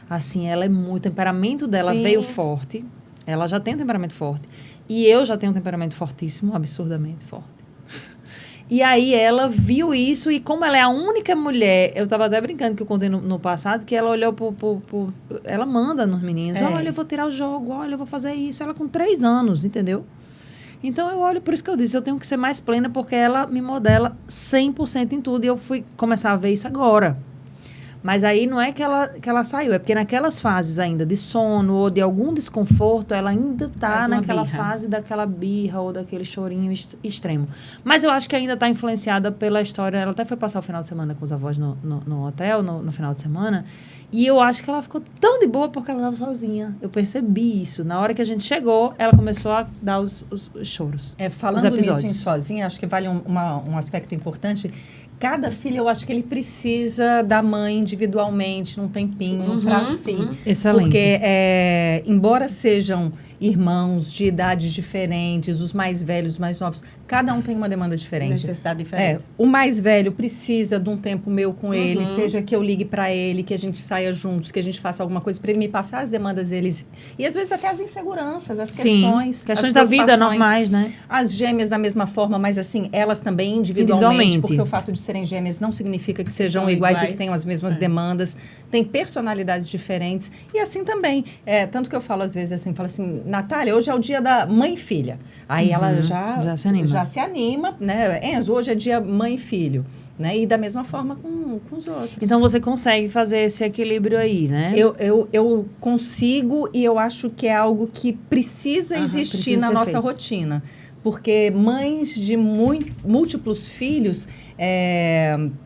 Assim, ela é muito... O temperamento dela Sim. veio forte. Ela já tem um temperamento forte. E eu já tenho um temperamento fortíssimo, absurdamente forte. E aí ela viu isso e como ela é a única mulher... Eu estava até brincando que eu contei no passado, que ela olhou ela manda nos meninos. Olha, eu vou tirar o jogo. Olha, eu vou fazer isso. Ela com 3 anos, entendeu? Então, eu olho... Por isso que eu disse, eu tenho que ser mais plena, porque ela me modela 100% em tudo. E eu fui começar a ver isso agora. Mas aí não é que ela saiu, é porque naquelas fases ainda de sono ou de algum desconforto, ela ainda está Faz uma naquela birra. fase daquela birra ou daquele chorinho extremo. Mas eu acho que ainda está influenciada pela história. Ela até foi passar o final de semana com os avós no hotel, no final de semana. E eu acho que ela ficou tão de boa porque ela estava sozinha. Eu percebi isso. Na hora que a gente chegou, ela começou a dar os choros. Falando os episódios. nisso em sozinha, acho que vale um aspecto importante. Cada filho, eu acho que ele precisa da mãe individualmente, num tempinho para si. Excelente. Porque, embora sejam irmãos de idades diferentes, os mais velhos, os mais novos, cada um tem uma demanda diferente. Necessidade diferente. O mais velho precisa de um tempo meu com ele, seja que eu ligue para ele, que a gente saia juntos, que a gente faça alguma coisa para ele me passar as demandas deles. E às vezes até as inseguranças, as questões. Questões as da vida preocupações. normais, né? As gêmeas da mesma forma, mas assim, elas também individualmente. Porque o fato de serem gêmeas não significa que sejam iguais e que tenham as mesmas demandas. Tem personalidades diferentes. E assim também. Tanto que eu falo às vezes assim, falo assim, Natália, hoje é o dia da mãe e filha. Aí ela já se anima, né? Enzo, hoje é dia mãe e filho. Né? E da mesma forma com os outros. Então, você consegue fazer esse equilíbrio aí, né? Eu consigo e eu acho que é algo que precisa existir na nossa rotina. Porque mães de múltiplos filhos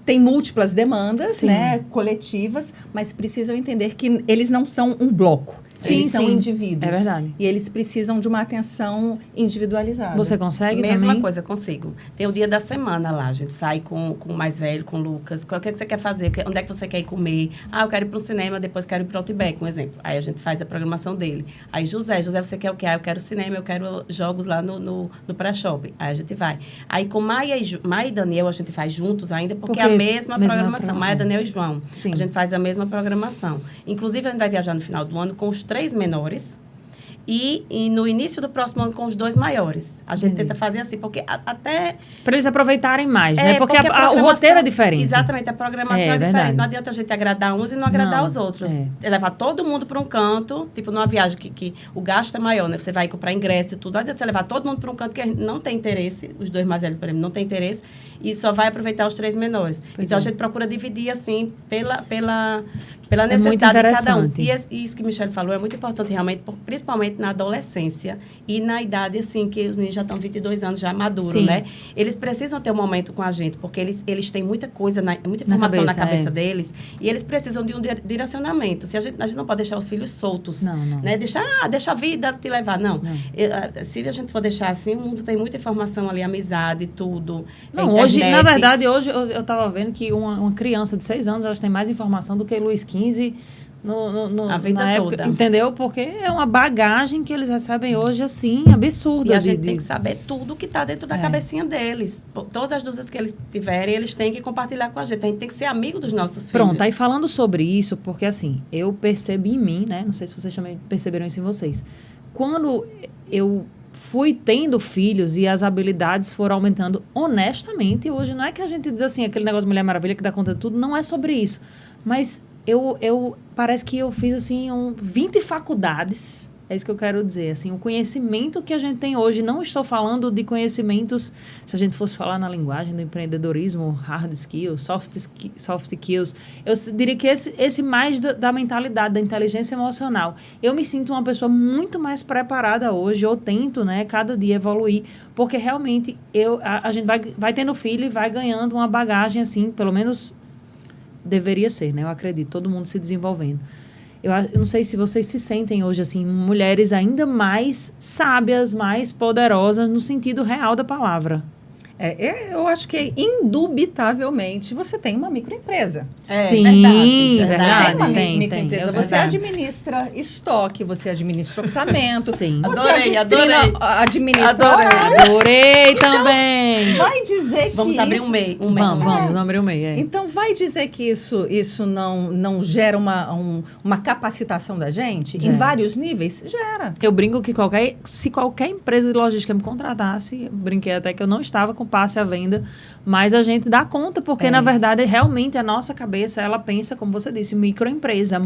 têm múltiplas demandas, né, coletivas, mas precisam entender que eles não são um bloco. Eles são indivíduos. É verdade. E eles precisam de uma atenção individualizada. Você consegue Mesma também? coisa, consigo. Tem o dia da semana lá, a gente sai com o mais velho, com o Lucas. O que você quer fazer? Onde é que você quer ir comer? Eu quero ir para o cinema, depois quero ir para o Outback, um exemplo. Aí a gente faz a programação dele. Aí José, você quer o quê? Eu quero cinema, eu quero jogos lá no pré-shopping. Aí a gente vai. Aí com Maia e Daniel a gente faz juntos ainda, porque é a mesma programação. Maia, Daniel e João. Sim. A gente faz a mesma programação. Inclusive, a gente vai viajar no final do ano com os 3 menores e no início do próximo ano com os 2 maiores. A gente tenta fazer assim, porque até... Para eles aproveitarem mais, né? Porque a o roteiro é diferente. Exatamente, a programação é diferente. Verdade. Não adianta a gente agradar uns e não agradar os outros. Levar todo mundo para um canto, tipo numa viagem que o gasto é maior, né? Você vai comprar ingresso e tudo. Não adianta você levar todo mundo para um canto que não tem interesse, os 2 mais velhos, por exemplo, não tem interesse, e só vai aproveitar os 3 menores. Então, a gente procura dividir, assim, pela necessidade de cada um. E isso que Michelle falou é muito importante, realmente, principalmente na adolescência e na idade, assim, que os meninos já estão 22 anos, já maduros, né? Eles precisam ter um momento com a gente, porque eles têm muita coisa, muita informação na cabeça deles, e eles precisam de um direcionamento. A gente não pode deixar os filhos soltos, né? Deixa a vida te levar. Não. Se a gente for deixar assim, o mundo tem muita informação ali, amizade, tudo. Não, hoje, na verdade, hoje eu estava vendo que uma criança de 6 anos, elas têm mais informação do que Luiz XV a vida na toda. Época, entendeu? Porque é uma bagagem que eles recebem hoje, assim, absurda. E a gente tem que saber tudo que está dentro da cabecinha deles. Todas as dúvidas que eles tiverem, eles têm que compartilhar com a gente. A gente tem que ser amigo dos nossos filhos. Pronto, aí falando sobre isso, porque assim, eu percebi em mim, né? Não sei se vocês também perceberam isso em vocês. Quando eu fui tendo filhos e as habilidades foram aumentando honestamente, hoje não é que a gente diz assim, aquele negócio de Mulher Maravilha que dá conta de tudo, não é sobre isso. Mas eu parece que eu fiz assim 20 faculdades, é isso que eu quero dizer, assim, o conhecimento que a gente tem hoje, não estou falando de conhecimentos, se a gente fosse falar na linguagem do empreendedorismo, hard skills, soft skills, eu diria que esse mais da mentalidade, da inteligência emocional. Eu me sinto uma pessoa muito mais preparada hoje, eu tento, né, cada dia evoluir, porque realmente a gente vai tendo filho e vai ganhando uma bagagem, assim, pelo menos deveria ser, né, eu acredito, todo mundo se desenvolvendo. eu não sei se vocês se sentem hoje, assim, mulheres ainda mais sábias, mais poderosas no sentido real da palavra. Eu acho que, indubitavelmente, você tem uma microempresa. Sim, Você tem uma tem. microempresa. Você administra estoque, você administra orçamento. Sim. Você Adorei. administra Adorei também. Vai dizer que Vamos abrir um MEI. Vamos abrir um MEI. Então, vai dizer que isso não gera uma capacitação da gente? Gera. Em vários níveis? Gera. Eu brinco que se qualquer empresa de logística me contratasse, eu brinquei até que eu não estava com passe à venda, mas a gente dá conta, porque na verdade, realmente, a nossa cabeça, ela pensa, como você disse, microempresa.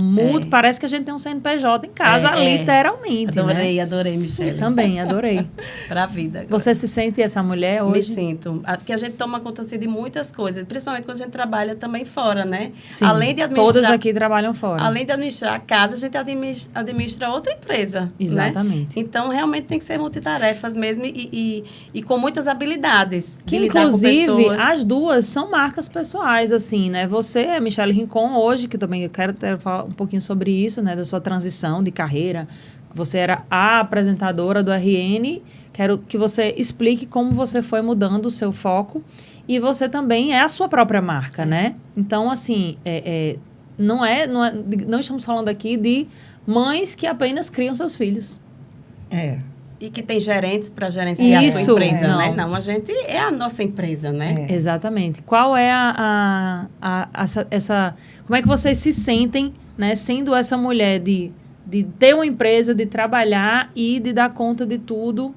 Parece que a gente tem um CNPJ em casa, literalmente. Adorei, Michele. Também, adorei. Pra vida. Agora. Você se sente essa mulher hoje? Me sinto. Porque a gente toma conta assim, de muitas coisas, principalmente quando a gente trabalha também fora, né? Sim, além de administrar, todas aqui trabalham fora. Além de administrar a casa, a gente administra outra empresa. Exatamente. Né? Então, realmente tem que ser multitarefas mesmo e com muitas habilidades. Que, de lidar com inclusive, pessoas. as duas são marcas pessoais, assim, né? Você, Michele Rincon, hoje, que também eu quero falar um pouquinho sobre isso, né? Da sua transição de carreira. Você era a apresentadora do RN. Quero que você explique como você foi mudando o seu foco. E você também é a sua própria marca, né? Então, assim, não estamos falando aqui de mães que apenas criam seus filhos. E que tem gerentes para gerenciar a sua empresa, não. né? Não, a gente é a nossa empresa, né? Exatamente. Qual é essa... Como é que vocês se sentem, né? Sendo essa mulher de ter uma empresa, de trabalhar e de dar conta de tudo.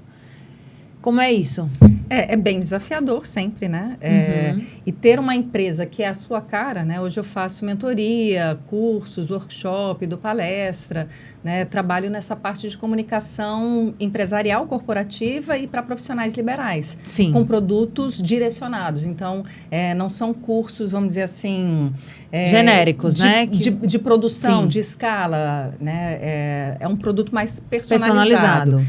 Como é isso? É bem desafiador sempre, né? Uhum. E ter uma empresa que é a sua cara, né? Hoje eu faço mentoria, cursos, workshop, dou palestra, né? Trabalho nessa parte de comunicação empresarial, corporativa e para profissionais liberais. Sim. Com produtos direcionados. Então, não são cursos, vamos dizer assim... genéricos, né? De produção, Sim. de escala, né? É um produto mais personalizado.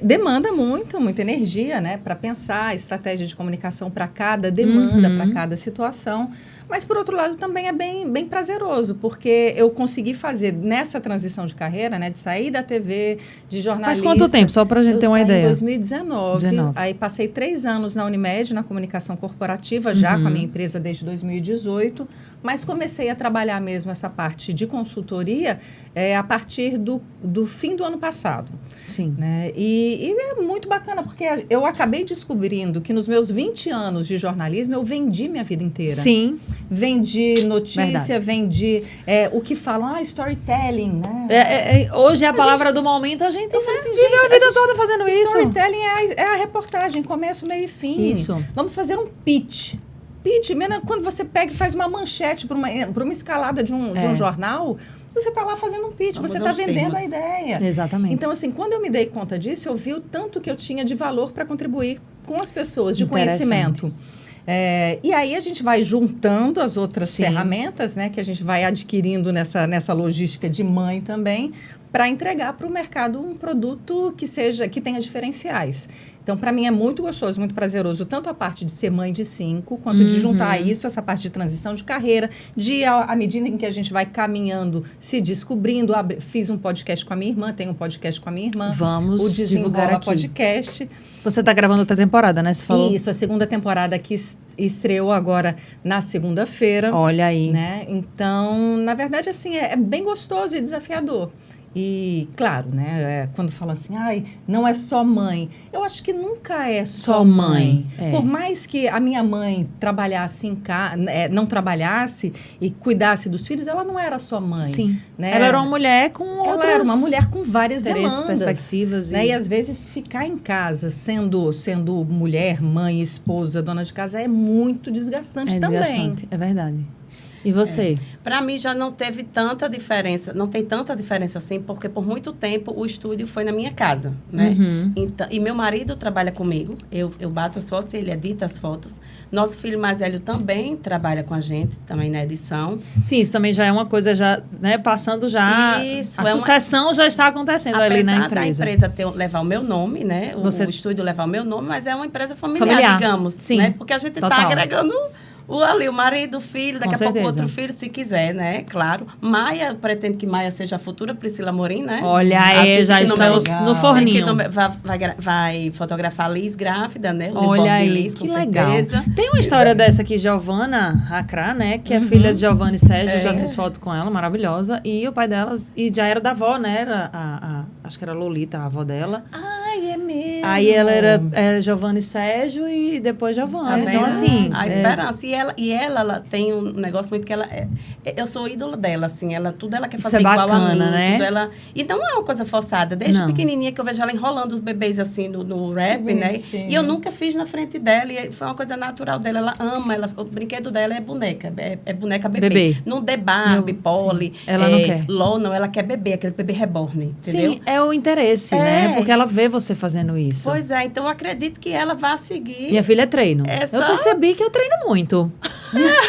Demanda muita energia, né, para pensar a estratégia de comunicação para cada demanda, para cada situação. Mas, por outro lado, também é bem prazeroso, porque eu consegui fazer nessa transição de carreira, né, de sair da TV, de jornalista... Faz quanto tempo? Só para a gente ter uma ideia. Em 2019. Aí passei 3 anos na Unimed, na comunicação corporativa, já com a minha empresa desde 2018, mas comecei a trabalhar mesmo essa parte de consultoria a partir do fim do ano passado. Sim. Né? E é muito bacana, porque eu acabei descobrindo que nos meus 20 anos de jornalismo, eu vendi minha vida inteira. Sim. Vendi notícia, Verdade. Vendi o que falam, storytelling, né? Hoje é a palavra do momento, a gente assim, viveu a vida toda fazendo isso. Storytelling é a reportagem, começo, meio e fim. Isso. Vamos fazer um pitch. Pitch, quando você pega e faz uma manchete para uma escalada de um jornal, você está lá fazendo um pitch, você está vendendo a ideia. Exatamente. Então, assim, quando eu me dei conta disso, eu vi o tanto que eu tinha de valor para contribuir com as pessoas, de conhecimento. E aí a gente vai juntando as outras ferramentas, né, que a gente vai adquirindo nessa logística de mãe também, para entregar para o mercado um produto que tenha diferenciais. Então, para mim é muito gostoso, muito prazeroso, tanto a parte de ser mãe de 5, quanto de juntar a isso, essa parte de transição de carreira, à medida em que a gente vai caminhando, se descobrindo. Fiz um podcast com a minha irmã, tenho um podcast com a minha irmã. Vamos o divulgar aqui. Podcast. Você está gravando outra temporada, né? Você falou? Isso, a segunda temporada que estreou agora na segunda-feira. Olha aí. Né? Então, na verdade, assim, é bem gostoso e desafiador. E, claro, né, quando fala assim, não é só mãe. Eu acho que nunca é só mãe. Por mais que a minha mãe trabalhasse não trabalhasse e cuidasse dos filhos, ela não era só mãe. Sim. Né? Ela era uma mulher com outras... Ela era uma mulher com várias demandas. Perspectivas. Né? E, às vezes, ficar em casa, sendo mulher, mãe, esposa, dona de casa, é muito desgastante também. Desgastante, é verdade. E você? Para mim já não teve tanta diferença, não tem tanta diferença assim, porque por muito tempo o estúdio foi na minha casa, né? Então, e meu marido trabalha comigo, eu bato as fotos, ele edita as fotos. Nosso filho mais velho também trabalha com a gente, também na edição. Sim, isso também já é uma coisa, né, passando já... Isso, a sucessão já está acontecendo ali na empresa. A empresa levar o meu nome, né? O estúdio levar o meu nome, mas é uma empresa familiar. Digamos. Sim, né? Porque a gente está agregando o marido, o filho, daqui Com a pouco certeza. outro filho, se quiser, né? Claro. Maia, pretendo que Maia seja a futura Priscila Amorim, né? Olha aí, Assiste já que no meu- estamos no que forninho. vai fotografar a Liz grávida, né? O Olha livro de aí, Liz, que com legal. certeza. Tem uma história dessa aqui, Giovana Racrá, né? Que é filha de Giovanni Sérgio, já fiz foto com ela, maravilhosa. E o pai delas, e já era da avó, né? Era acho que era Lolita, a avó dela. Ai, é mesmo. Aí ela era Giovanni Sérgio e depois Giovanna. Tá Então, vendo? assim... A é, esperança. Ela tem um negócio muito que ela... eu sou ídolo dela, assim. Tudo ela quer Isso fazer é igual a bacana, mim. né? Tudo ela, e não é uma coisa forçada. Desde Não. pequenininha que eu vejo ela enrolando os bebês, assim, no rap, Que né? bonitinho. E eu nunca fiz na frente dela. E foi uma coisa natural dela. Ela ama. O brinquedo dela é boneca. É boneca bebê. Bebê. Não dê Barbie, Meu- Polly. sim. Ela não quer. LOL, não. Ela quer bebê. Aquele bebê reborn, entendeu? Sim, é o interesse, É. né? Porque ela vê você fazendo isso. Pois é. Então, eu acredito que ela vai seguir. Minha filha é treino. Essa- Eu percebi que eu treino muito.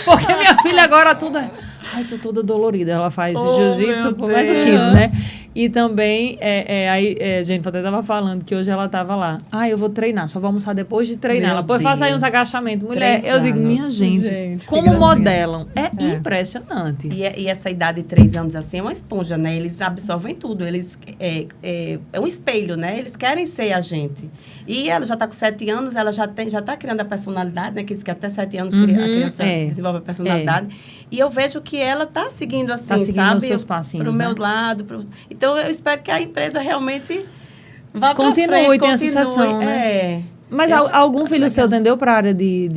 Porque minha filha agora tudo é... Ai, tô toda dolorida. Ela faz Oh, jiu-jitsu meu por mais de Deus. kids, né? E também, a Jennifer até tava falando que hoje ela tava lá. Ah, eu vou treinar, só vou almoçar depois de treinar. Meu Ela, pô, faz aí uns Deus. agachamentos. Mulher, 3 eu digo, anos. minha gente, Gente, que como gracinha. modelam. É impressionante. E essa idade de 3 anos, assim, é uma esponja, né? Eles absorvem tudo. Eles é um espelho, né? Eles querem ser a gente. E ela já está com 7 anos, ela já está criando a personalidade, né? Que diz que até 7 anos a criança desenvolve a personalidade. E eu vejo que ela está seguindo assim, Tá seguindo sabe? os seus passinhos, Pro né? meu lado. Então, eu espero que a empresa realmente vá pra Continue, frente, tenha sucessão, né? É. Mas algum filho seu tendeu para a área de...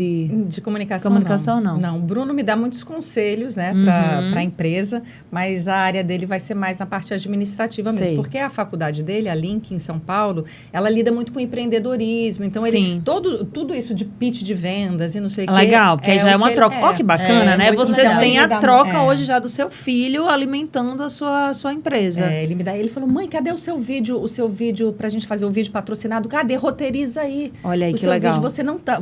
De comunicação, Comunicação, não. Não, o Bruno me dá muitos conselhos, né, para a empresa, mas a área dele vai ser mais na parte administrativa Sei. mesmo, porque a faculdade dele, a Link, em São Paulo, ela lida muito com empreendedorismo, então Sim. tudo isso de pitch de vendas e não sei o quê. Legal, porque aí já é o uma que troca. ele- Ó, que bacana, é né? muito Você legal. tem Ele a dá- troca hoje já do seu filho alimentando a sua empresa. Ele falou, mãe, cadê o seu vídeo pra gente fazer o vídeo patrocinado? Cadê? Roteiriza aí. Olha aí, o que seu legal. vídeo,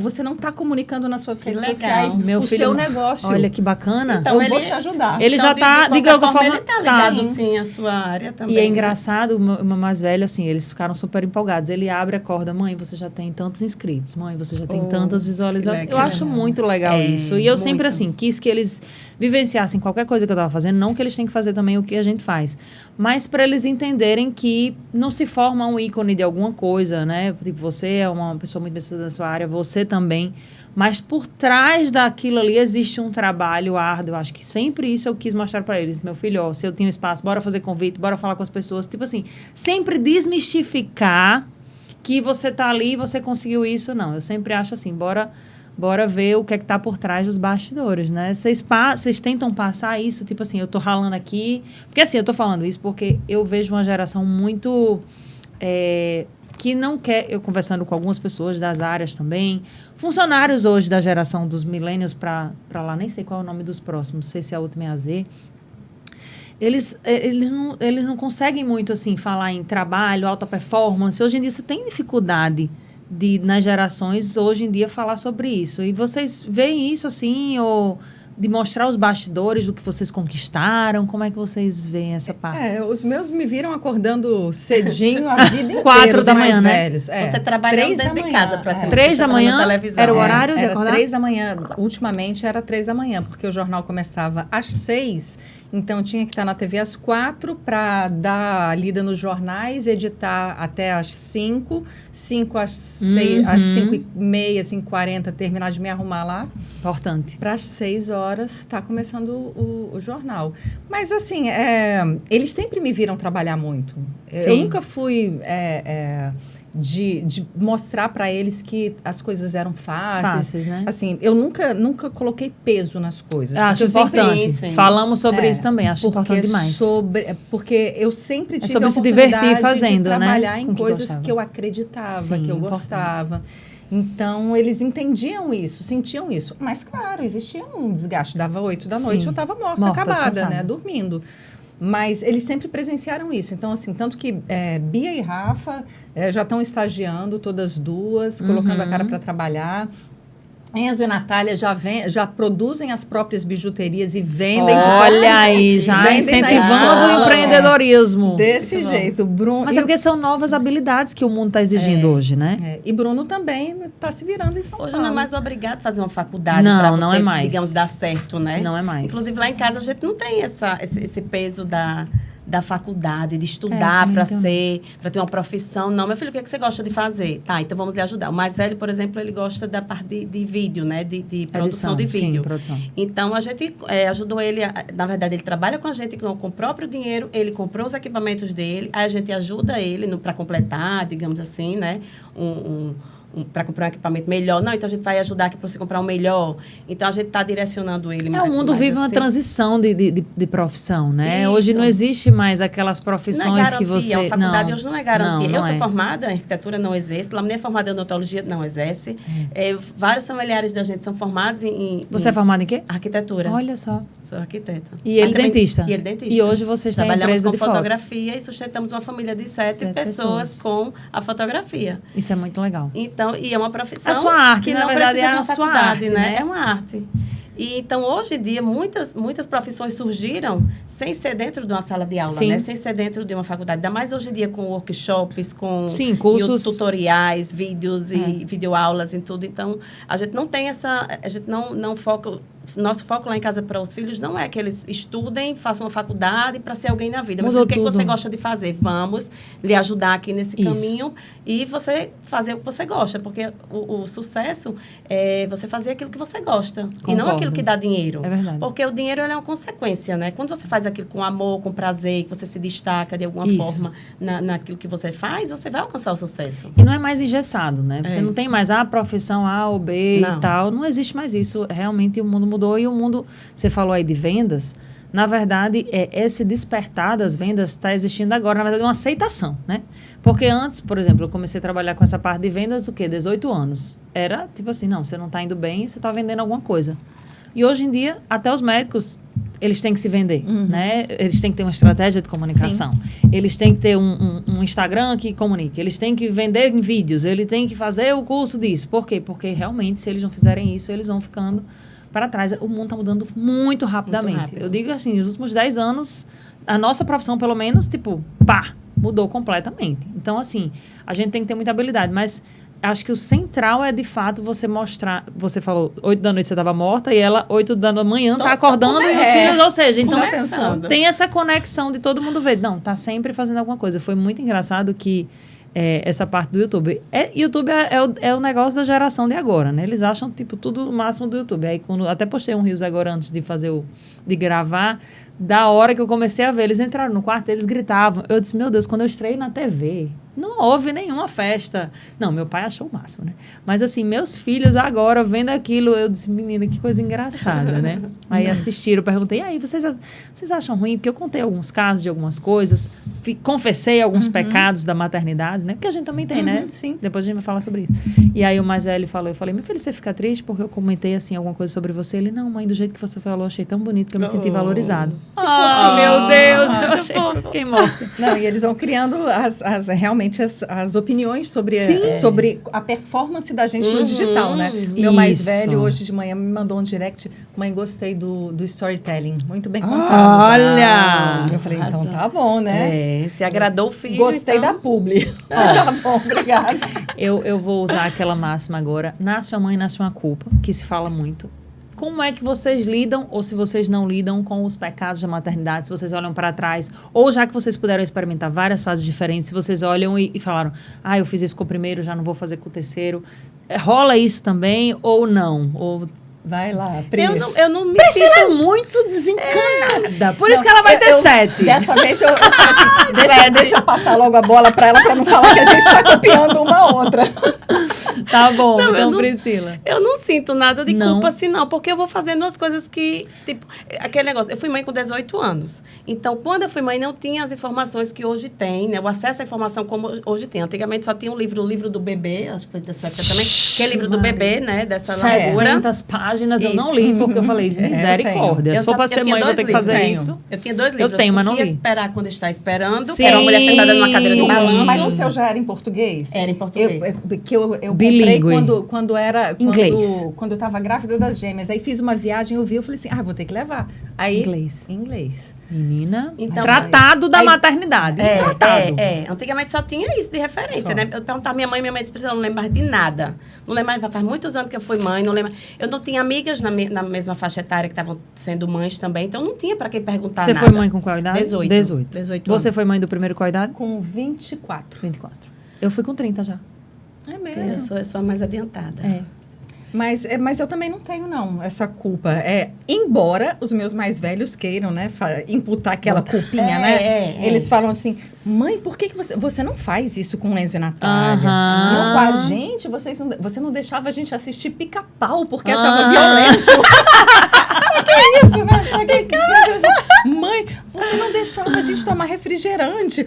você não tá comunicando nas suas redes legal. sociais Meu o filho- seu negócio. Olha que bacana. Então, eu vou ele- te ajudar. Ele já de tá, qualquer diga forma, forma, ele tá ligado, tá. sim, à sua área também. E é né? engraçado, o meu mais velho, assim, eles ficaram super empolgados. Ele abre a corda, mãe, você já tem tantos inscritos, mãe, você já tem tantas visualizações. que Eu legal. acho muito legal isso. E eu sempre, muito. assim, quis que eles vivenciassem qualquer coisa que eu tava fazendo, não que eles têm que fazer também o que a gente faz, mas para eles entenderem que não se forma um ícone de alguma coisa, né? Tipo, você é uma pessoa muito bem-sucedida na sua área, você também. Mas por trás daquilo ali existe um trabalho árduo. Eu acho que sempre isso eu quis mostrar para eles. Meu filho, ó, se eu tenho espaço, bora fazer convite, bora falar com as pessoas. Tipo assim, sempre desmistificar que você tá ali e você conseguiu isso. Não, eu sempre acho assim, bora ver o que é que tá por trás dos bastidores, né? Vocês tentam passar isso, tipo assim, eu tô ralando aqui. Porque assim, eu tô falando isso porque eu vejo uma geração muito... que não quer, eu conversando com algumas pessoas das áreas também, funcionários hoje da geração dos millennials para lá, nem sei qual é o nome dos próximos, não sei se é a última é a Z, eles não conseguem muito assim falar em trabalho, alta performance. Hoje em dia você tem dificuldade nas gerações hoje em dia falar sobre isso. E vocês veem isso assim, ou de mostrar os bastidores do que vocês conquistaram? Como é que vocês veem essa parte? Os meus me viram acordando cedinho a vida inteira. 4 os da mais manhã, né? Velhos. Você trabalhando 3 dentro da de manhã, casa, praticamente. 3 Você da tá manhã na televisão. era o horário de Era acordar? 3 da manhã. Ultimamente era 3 da manhã, porque o jornal começava às 6, então tinha que estar na TV às 4 para dar a lida nos jornais, editar até às 5, 5 às 6, às 5h30, 5h40, terminar de me arrumar lá. Importante. Para as 6 horas está começando o jornal. Mas, assim, eles sempre me viram trabalhar muito. Sim. Eu nunca fui de mostrar para eles que as coisas eram fáceis. Né? Assim, eu nunca coloquei peso nas coisas. Acho porque eu sempre- importante. Sim. Falamos sobre isso também, acho importante demais. Porque eu sempre tive sobre a se divertir oportunidade fazendo, de né? trabalhar em Com que coisas gostava. que eu acreditava, Sim, que eu importante. gostava. Então, eles entendiam isso, sentiam isso. Mas, claro, existia um desgaste. Dava 8 da noite, Sim. eu estava morta, Morta, acabada, cansada. né? Dormindo. Mas eles sempre presenciaram isso. Então, assim, tanto que Bia e Rafa já estão estagiando, todas duas, colocando a cara para trabalhar. Enzo e Natália já produzem as próprias bijuterias e vendem. Olha aí, já vendem incentivando o na empreendedorismo. Desse jeito. Bruno, Mas é porque são novas habilidades que o mundo está exigindo hoje, né? e Bruno também está se virando em São Hoje Paulo. não é mais obrigado a fazer uma faculdade Não, para você, não é mais. digamos, dar certo, né? Não é mais. Inclusive, lá em casa, a gente não tem esse peso da faculdade, de estudar para ter uma profissão. Não, meu filho, o que você gosta de fazer? Tá, então vamos lhe ajudar. O mais velho, por exemplo, ele gosta da parte de vídeo, né? De produção de vídeo. Sim, produção. Então, a gente ajudou ele, na verdade, ele trabalha com a gente com o próprio dinheiro, ele comprou os equipamentos dele, aí a gente ajuda ele para completar, digamos assim, né? Para comprar um equipamento melhor. Não, então a gente vai ajudar aqui para você comprar um melhor. Então, a gente está direcionando ele mais. O mundo vive uma assim. transição de profissão, né? Isso. Hoje não existe mais aquelas profissões não é garantia, que você... A faculdade hoje não é garantia. Não eu sou é. formada em arquitetura, não exerce. Lá minha é formada em odontologia, não exerce. Vários familiares da gente são formados Você é formada em quê? arquitetura. Olha só. Sou arquiteta. E ele Também- dentista? E ele dentista. E hoje vocês têm a Trabalhamos empresa com de fotos. fotografia e sustentamos uma família de 7 pessoas com a fotografia. Isso é muito legal. Então, e é uma profissão A sua arte, que na não verdade, precisa é de a uma sua faculdade, arte, né? né? É uma arte. E, então, hoje em dia, muitas profissões surgiram sem ser dentro de uma sala de aula, Sim. né? Sem ser dentro de uma faculdade. Ainda mais hoje em dia com workshops, com Sim, cursos. tutoriais, vídeos e videoaulas e tudo. Então, a gente não tem essa... A gente não foca... Nosso foco lá em casa para os filhos não é que eles estudem, façam uma faculdade para ser alguém na vida. Mas Mudou o que tudo. você gosta de fazer? Vamos lhe ajudar aqui nesse Isso. caminho e você fazer o que você gosta. Porque o sucesso é você fazer aquilo que você gosta. E não Concordo. aquilo que dá dinheiro. É verdade. Porque o dinheiro ele é uma consequência, né? Quando você faz aquilo com amor, com prazer, que você se destaca de alguma Isso. forma naquilo que você faz, você vai alcançar o sucesso. E não é mais engessado, né? Você É. não tem mais a profissão A ou B Não. e tal. Não existe mais isso. Realmente o mundo mudou. E o mundo, você falou aí de vendas, na verdade, esse despertar das vendas está existindo agora. Na verdade, é uma aceitação, né? Porque antes, por exemplo, eu comecei a trabalhar com essa parte de vendas, 18 anos. Era tipo assim, não, você não está indo bem, você está vendendo alguma coisa. E hoje em dia, até os médicos, eles têm que se vender, né? Eles têm que ter uma estratégia de comunicação. Eles têm que ter um Instagram que comunique. Eles têm que vender em vídeos. Eles têm que fazer o curso disso. Por quê? Porque realmente, se eles não fizerem isso, eles vão ficando para trás. O mundo está mudando muito rapidamente. Muito rápido. Eu digo assim, nos últimos 10 anos, a nossa profissão, pelo menos, mudou completamente. Então, assim, a gente tem que ter muita habilidade, mas acho que o central é, de fato, você mostrar... Você falou, 8 da noite você estava morta e ela, 8 da manhã, está acordando e os filhos... Ou seja, então Começando. tem essa conexão de todo mundo ver. Não, tá sempre fazendo alguma coisa. Foi muito engraçado que essa parte do YouTube... YouTube é o negócio da geração de agora, né? Eles acham, tipo, tudo o máximo do YouTube. Aí, até postei um Reels agora antes de de gravar... Da hora que eu comecei a ver, eles entraram no quarto, eles gritavam. Eu disse, meu Deus, quando eu estreiei na TV, não houve nenhuma festa. Não, meu pai achou o máximo, né? Mas assim, meus filhos agora, vendo aquilo, eu disse, menina, que coisa engraçada, né? Aí assistiram, eu perguntei, e aí, vocês acham ruim? Porque eu contei alguns casos de algumas coisas, confessei alguns pecados da maternidade, né? Porque a gente também tem, né? Sim. Depois a gente vai falar sobre isso. E aí o mais velho falou, eu falei, meu filho, você fica triste porque eu comentei, assim, alguma coisa sobre você? Ele, não, mãe, do jeito que você falou, eu achei tão bonito que eu me senti valorizado. Meu Deus, eu fiquei morta. Não, e eles vão criando realmente as opiniões sobre a performance da gente no digital, né? Meu mais Isso. velho, hoje de manhã, me mandou um direct. Mãe, gostei do storytelling. Muito bem contado. Olha! Eu falei, então tá bom, né? Se agradou o filho, Gostei então. da publi. Tá bom, obrigada. Eu vou usar aquela máxima agora. Nasce uma mãe, nasce uma culpa, que se fala muito. Como é que vocês lidam, ou se vocês não lidam, com os pecados da maternidade? Se vocês olham para trás, ou já que vocês puderam experimentar várias fases diferentes, se vocês olham e falaram, eu fiz isso com o primeiro, já não vou fazer com o terceiro. Rola isso também, ou não? Ou... Vai lá, Pri. Eu não me Priscila sinto... é muito desencanada. Por isso que ela vai ter 7. Dessa vez eu falei assim, deixa eu passar logo a bola para ela, para não falar que a gente está copiando uma a outra. Tá bom, Não, então, eu não- Priscila. Eu não sinto nada de Não. culpa assim, não. Porque eu vou fazendo as coisas que... Tipo, aquele negócio. Eu fui mãe com 18 anos. Então, quando eu fui mãe, não tinha as informações que hoje tem, né? O acesso à informação como hoje tem. Antigamente só tinha o livro do bebê, acho que foi dessa época também. Que é livro do bebê, né? Dessa largura. 700 páginas eu não Isso. li, porque eu falei, misericórdia. Eu Se for só- para eu ser tinha mãe, eu vou dois ter que fazer livros. isso. Eu tinha 2 livros. Eu tenho, mas não O que li. esperar quando está esperando. Sim. Que era uma mulher sentada numa cadeira de balanço. Mas o seu já era em português? Era em português. Eu Bilíngue. lembrei Bilíngue. quando eu tava grávida das gêmeas. Aí fiz uma viagem, eu falei assim, vou ter que levar. Aí, inglês. Menina, Então, tratado da aí- maternidade. Tratado. Antigamente só tinha isso de referência, né? Eu perguntava à minha mãe disse, eu não lembro mais de nada. Não lembro mais, faz muitos anos que eu fui mãe, não lembro. Eu não tinha amigas na mesma faixa etária que estavam sendo mães também, então não tinha para quem perguntar Você nada. foi mãe com qual idade? 18. 18 Você anos. foi mãe do primeiro qual idade? Com 24. 24. Eu fui com 30 já. É mesmo. Eu sou a mais adiantada. É. Mas eu também não tenho, não, essa culpa. Embora os meus mais velhos queiram, né, imputar aquela culpinha, né? Eles falam assim, mãe, por que você não faz isso com Enzo e Natália? Não, com a gente, você não deixava a gente assistir Pica-Pau porque achava violento. Que isso, né? Mãe, você não deixava a gente tomar refrigerante.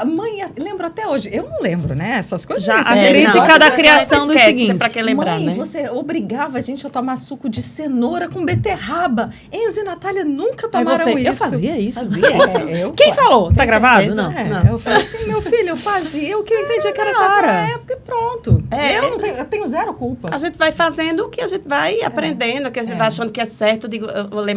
Mãe, lembro até hoje. Eu não lembro, né? Essas coisas. Já assim, a crítica da criação do seguinte. Pra que lembrar, mãe, né? você obrigava a gente a tomar suco de cenoura com beterraba. Enzo e Natália nunca Aí tomaram isso. eu fazia isso. Eu Quem falou? Tá gravado? certeza. Não. Não. Eu falei assim, meu filho, eu fazia o que eu entendia que era na certo hora. na época e pronto. É. Eu tenho zero culpa. A gente vai fazendo o que a gente vai aprendendo, o que a gente vai achando que é certo. Eu digo,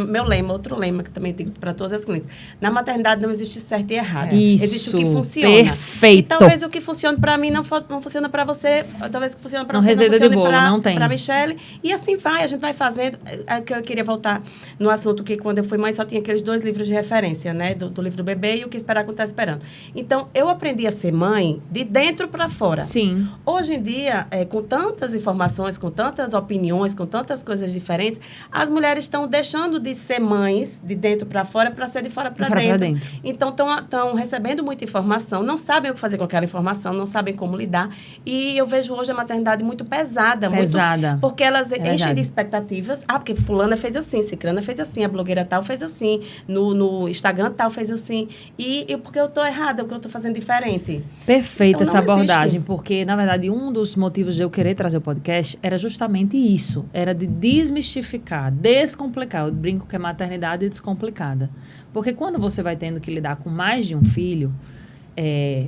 meu lema, outro lema que também digo para todas as clientes. Na maternidade não existe certo e errado. Isso, existe o que funciona. perfeito. E talvez o que funciona para mim não funciona para você, talvez o que funciona para Não você receita não de funcione bolo, não tem. para Michele. E assim vai, a gente vai fazendo. É que eu queria voltar no assunto que quando eu fui mãe só tinha aqueles 2 livros de referência, né? Do livro do bebê e o que esperar quando está esperando. Então, eu aprendi a ser mãe de dentro para fora. Sim. Hoje em dia, com tantas informações, com tantas opiniões, com tantas coisas diferentes, as mulheres estão deixando de ser mães de dentro para fora para ser de fora para dentro. Então, estão recebendo muita informação, não sabem o que fazer com aquela informação, não sabem como lidar. E eu vejo hoje a maternidade muito pesada. Pesada. Muito, porque elas enchem verdade. de expectativas. Porque fulana fez assim, cicrana fez assim, a blogueira tal fez assim, no Instagram tal fez assim. E porque eu estou errada, porque eu estou fazendo diferente. Perfeita Então, essa não existe. abordagem, porque, na verdade, um dos motivos de eu querer trazer o podcast era justamente isso. Era de desmistificar, descomplicar. Eu brinco que é maternidade descomplicada. Porque quando você vai tendo que lidar com mais de um filho,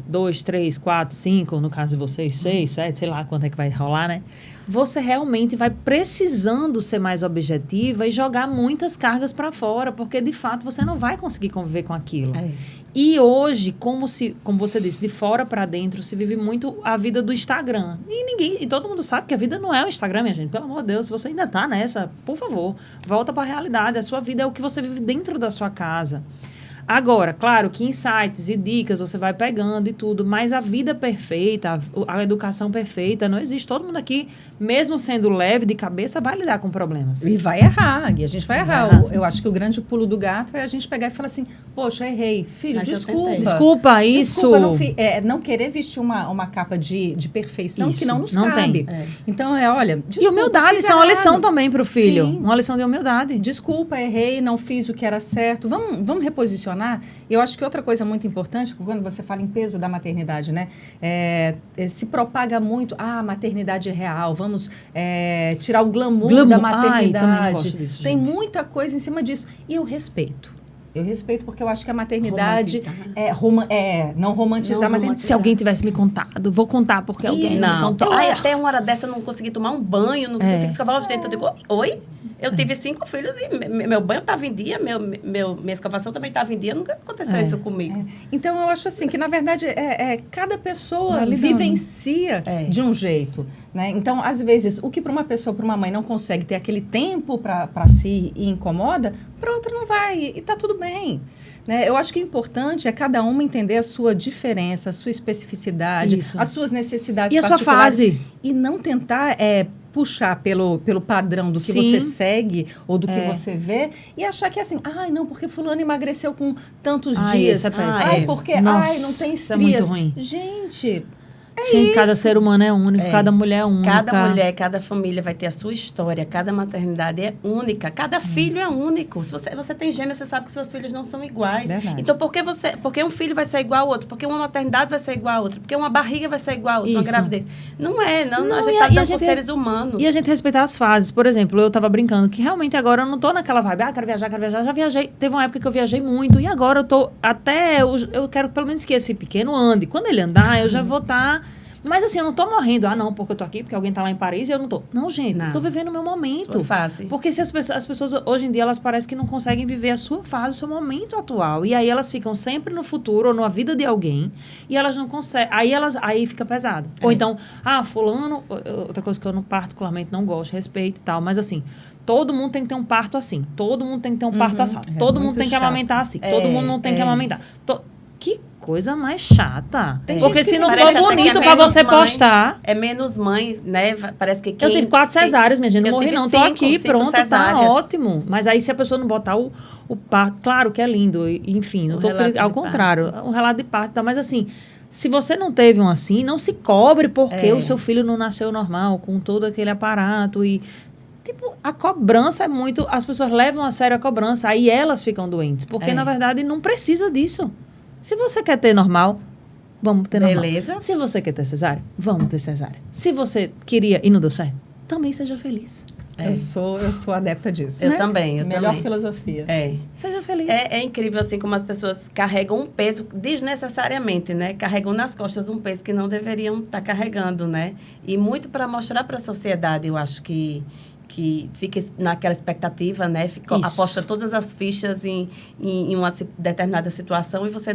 2, 3, 4, 5, no caso de vocês, 6, 7, sei lá quanto é que vai rolar, né? Você realmente vai precisando ser mais objetiva e jogar muitas cargas para fora, porque, de fato, você não vai conseguir conviver com aquilo. E hoje, como você disse, de fora para dentro, se vive muito a vida do Instagram. E todo mundo sabe que a vida não é o Instagram, minha gente. Pelo amor de Deus, se você ainda tá nessa, por favor, volta para a realidade. A sua vida é o que você vive dentro da sua casa. Agora, claro que insights e dicas você vai pegando e tudo, mas a vida perfeita, a educação perfeita, não existe. Todo mundo aqui, mesmo sendo leve de cabeça, vai lidar com problemas. E vai errar, e a gente vai errar. Eu acho que o grande pulo do gato é a gente pegar e falar assim, poxa, errei. Filho, Mas eu desculpa. tentei. Desculpa, isso. Desculpa, não querer vestir uma capa de perfeição Isso, que não nos não cabe. tem. Então, olha, desculpa, E humildade, fiz isso é uma errado. lição também para o filho. Sim. Uma lição de humildade. Desculpa, errei, não fiz o que era certo. Vamos reposicionar. Eu acho que outra coisa muito importante, quando você fala em peso da maternidade, né? Se propaga muito, a maternidade é real, vamos tirar o glamour da maternidade. Ai, também não gosto disso, Tem gente. muita coisa em cima disso. E eu respeito. Eu respeito porque eu acho que a maternidade não romantizar a maternidade. Se alguém tivesse me contado, vou contar porque alguém me Não. contou. Ai, até uma hora dessa eu não consegui tomar um banho, não consegui escovar os dentes. Eu digo, oi? Eu tive 5 filhos e meu banho estava em dia, minha escovação também estava em dia. Nunca aconteceu isso comigo. Então, eu acho assim, que na verdade, cada pessoa Vai lidando. vivencia de um jeito. Né? Então, às vezes, o que para uma pessoa, para uma mãe, não consegue ter aquele tempo para si e incomoda, para outra não vai. E está tudo bem. Né? Eu acho que o importante é cada uma entender a sua diferença, a sua especificidade, Isso. as suas necessidades E a sua particulares. fase. E não tentar puxar pelo padrão do que Sim. você segue ou do que você vê e achar que é assim, não, porque fulano emagreceu com tantos dias. isso é péssimo. Ai, porque Nossa, não tem isso é muito estrias. ruim. Gente, Gente, cada ser humano é único, cada mulher é única. Cada mulher, cada família vai ter a sua história, cada maternidade é única, cada filho é único. Se você tem gêmeos, você sabe que seus filhos não são iguais. Verdade. Então, porque um filho vai ser igual ao outro? Porque uma maternidade vai ser igual a outra? Porque uma barriga vai ser igual a outra? Uma Isso. gravidez? Não, a gente Não, está e a dando gente com seres humanos. E a gente respeitar as fases. Por exemplo, eu tava brincando que realmente agora eu não tô naquela vibe, quero viajar. Já viajei. Teve uma época que eu viajei muito e agora eu tô eu quero pelo menos que esse pequeno ande. Quando ele andar, eu já vou estar Mas assim, eu não tô morrendo. Ah, não, porque eu tô aqui, porque alguém tá lá em Paris e eu não tô. Não, gente, Não. eu tô vivendo o meu momento. Sua fase. Porque se as pessoas hoje em dia, elas parecem que não conseguem viver a sua fase, o seu momento atual. E aí elas ficam sempre no futuro ou na vida de alguém e elas não conseguem. Aí fica pesado. Ou então, fulano, outra coisa que eu particularmente não gosto, respeito e tal, mas assim, todo mundo tem que ter um parto assim. Todo mundo tem que ter um parto assado. Todo mundo muito tem que chato. amamentar assim. Todo mundo não tem que amamentar. Que coisa mais chata. Tem Porque gente que se não parece for até que bonito é pra menos você mãe. postar. É menos mãe, né? Parece que Eu tive 4 cesáreas, minha gente. Não Eu morri, tive não. Tô aqui, 5 pronto, tá cesáreas. ótimo. Mas aí, se a pessoa não botar o parto, claro que é lindo, enfim, não O tô relato ao de contrário, um relato de parto, tá? Mas assim, se você não teve um assim, não se cobre porque É. o seu filho não nasceu normal, com todo aquele aparato e. Tipo, a cobrança é muito. As pessoas levam a sério a cobrança, aí elas ficam doentes. Porque, É. na verdade, não precisa disso. Se você quer ter normal, vamos ter normal. Beleza. Se você quer ter cesárea, vamos ter cesárea. Se você queria e não deu certo, também seja feliz. É. Eu sou adepta disso. Eu também, eu Melhor também. filosofia. É. Seja feliz. É incrível, assim, como as pessoas carregam um peso desnecessariamente, né? Carregam nas costas um peso que não deveriam estar carregando, né? E muito para mostrar para a sociedade, eu acho que fica naquela expectativa, né? Isso. Aposta todas as fichas em uma determinada situação e você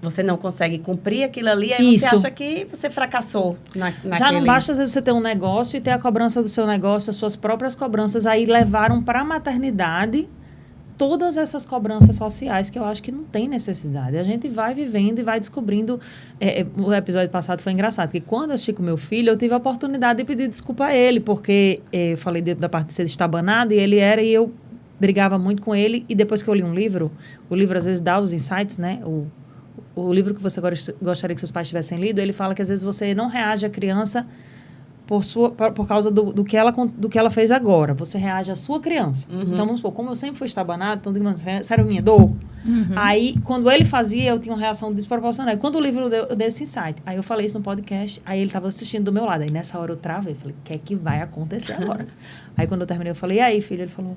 você não consegue cumprir aquilo ali, aí Isso. você acha que você fracassou naquele... Já não basta, às vezes, você ter um negócio e ter a cobrança do seu negócio, as suas próprias cobranças, aí levaram para a maternidade todas essas cobranças sociais que eu acho que não tem necessidade. A gente vai vivendo e vai descobrindo. O episódio passado foi engraçado, que quando eu assisti com meu filho, eu tive a oportunidade de pedir desculpa a ele, porque eu falei da parte de ser estabanado e ele era, e eu brigava muito com ele. E depois que eu li um livro, o livro às vezes dá os insights, né? O livro que você gostaria que seus pais tivessem lido, ele fala que às vezes você não reage à criança por causa do que ela fez agora. Você reage à sua criança. Uhum. Então, vamos supor, como eu sempre fui estabanado, então, digamos, sério, minha dor. Aí, quando ele fazia, eu tinha uma reação desproporcional. Quando o livro deu esse insight, aí eu falei isso no podcast, aí ele estava assistindo do meu lado. Aí, nessa hora, eu travei. Falei, o que é que vai acontecer agora? Aí, quando eu terminei, eu falei, e aí, filho? Ele falou,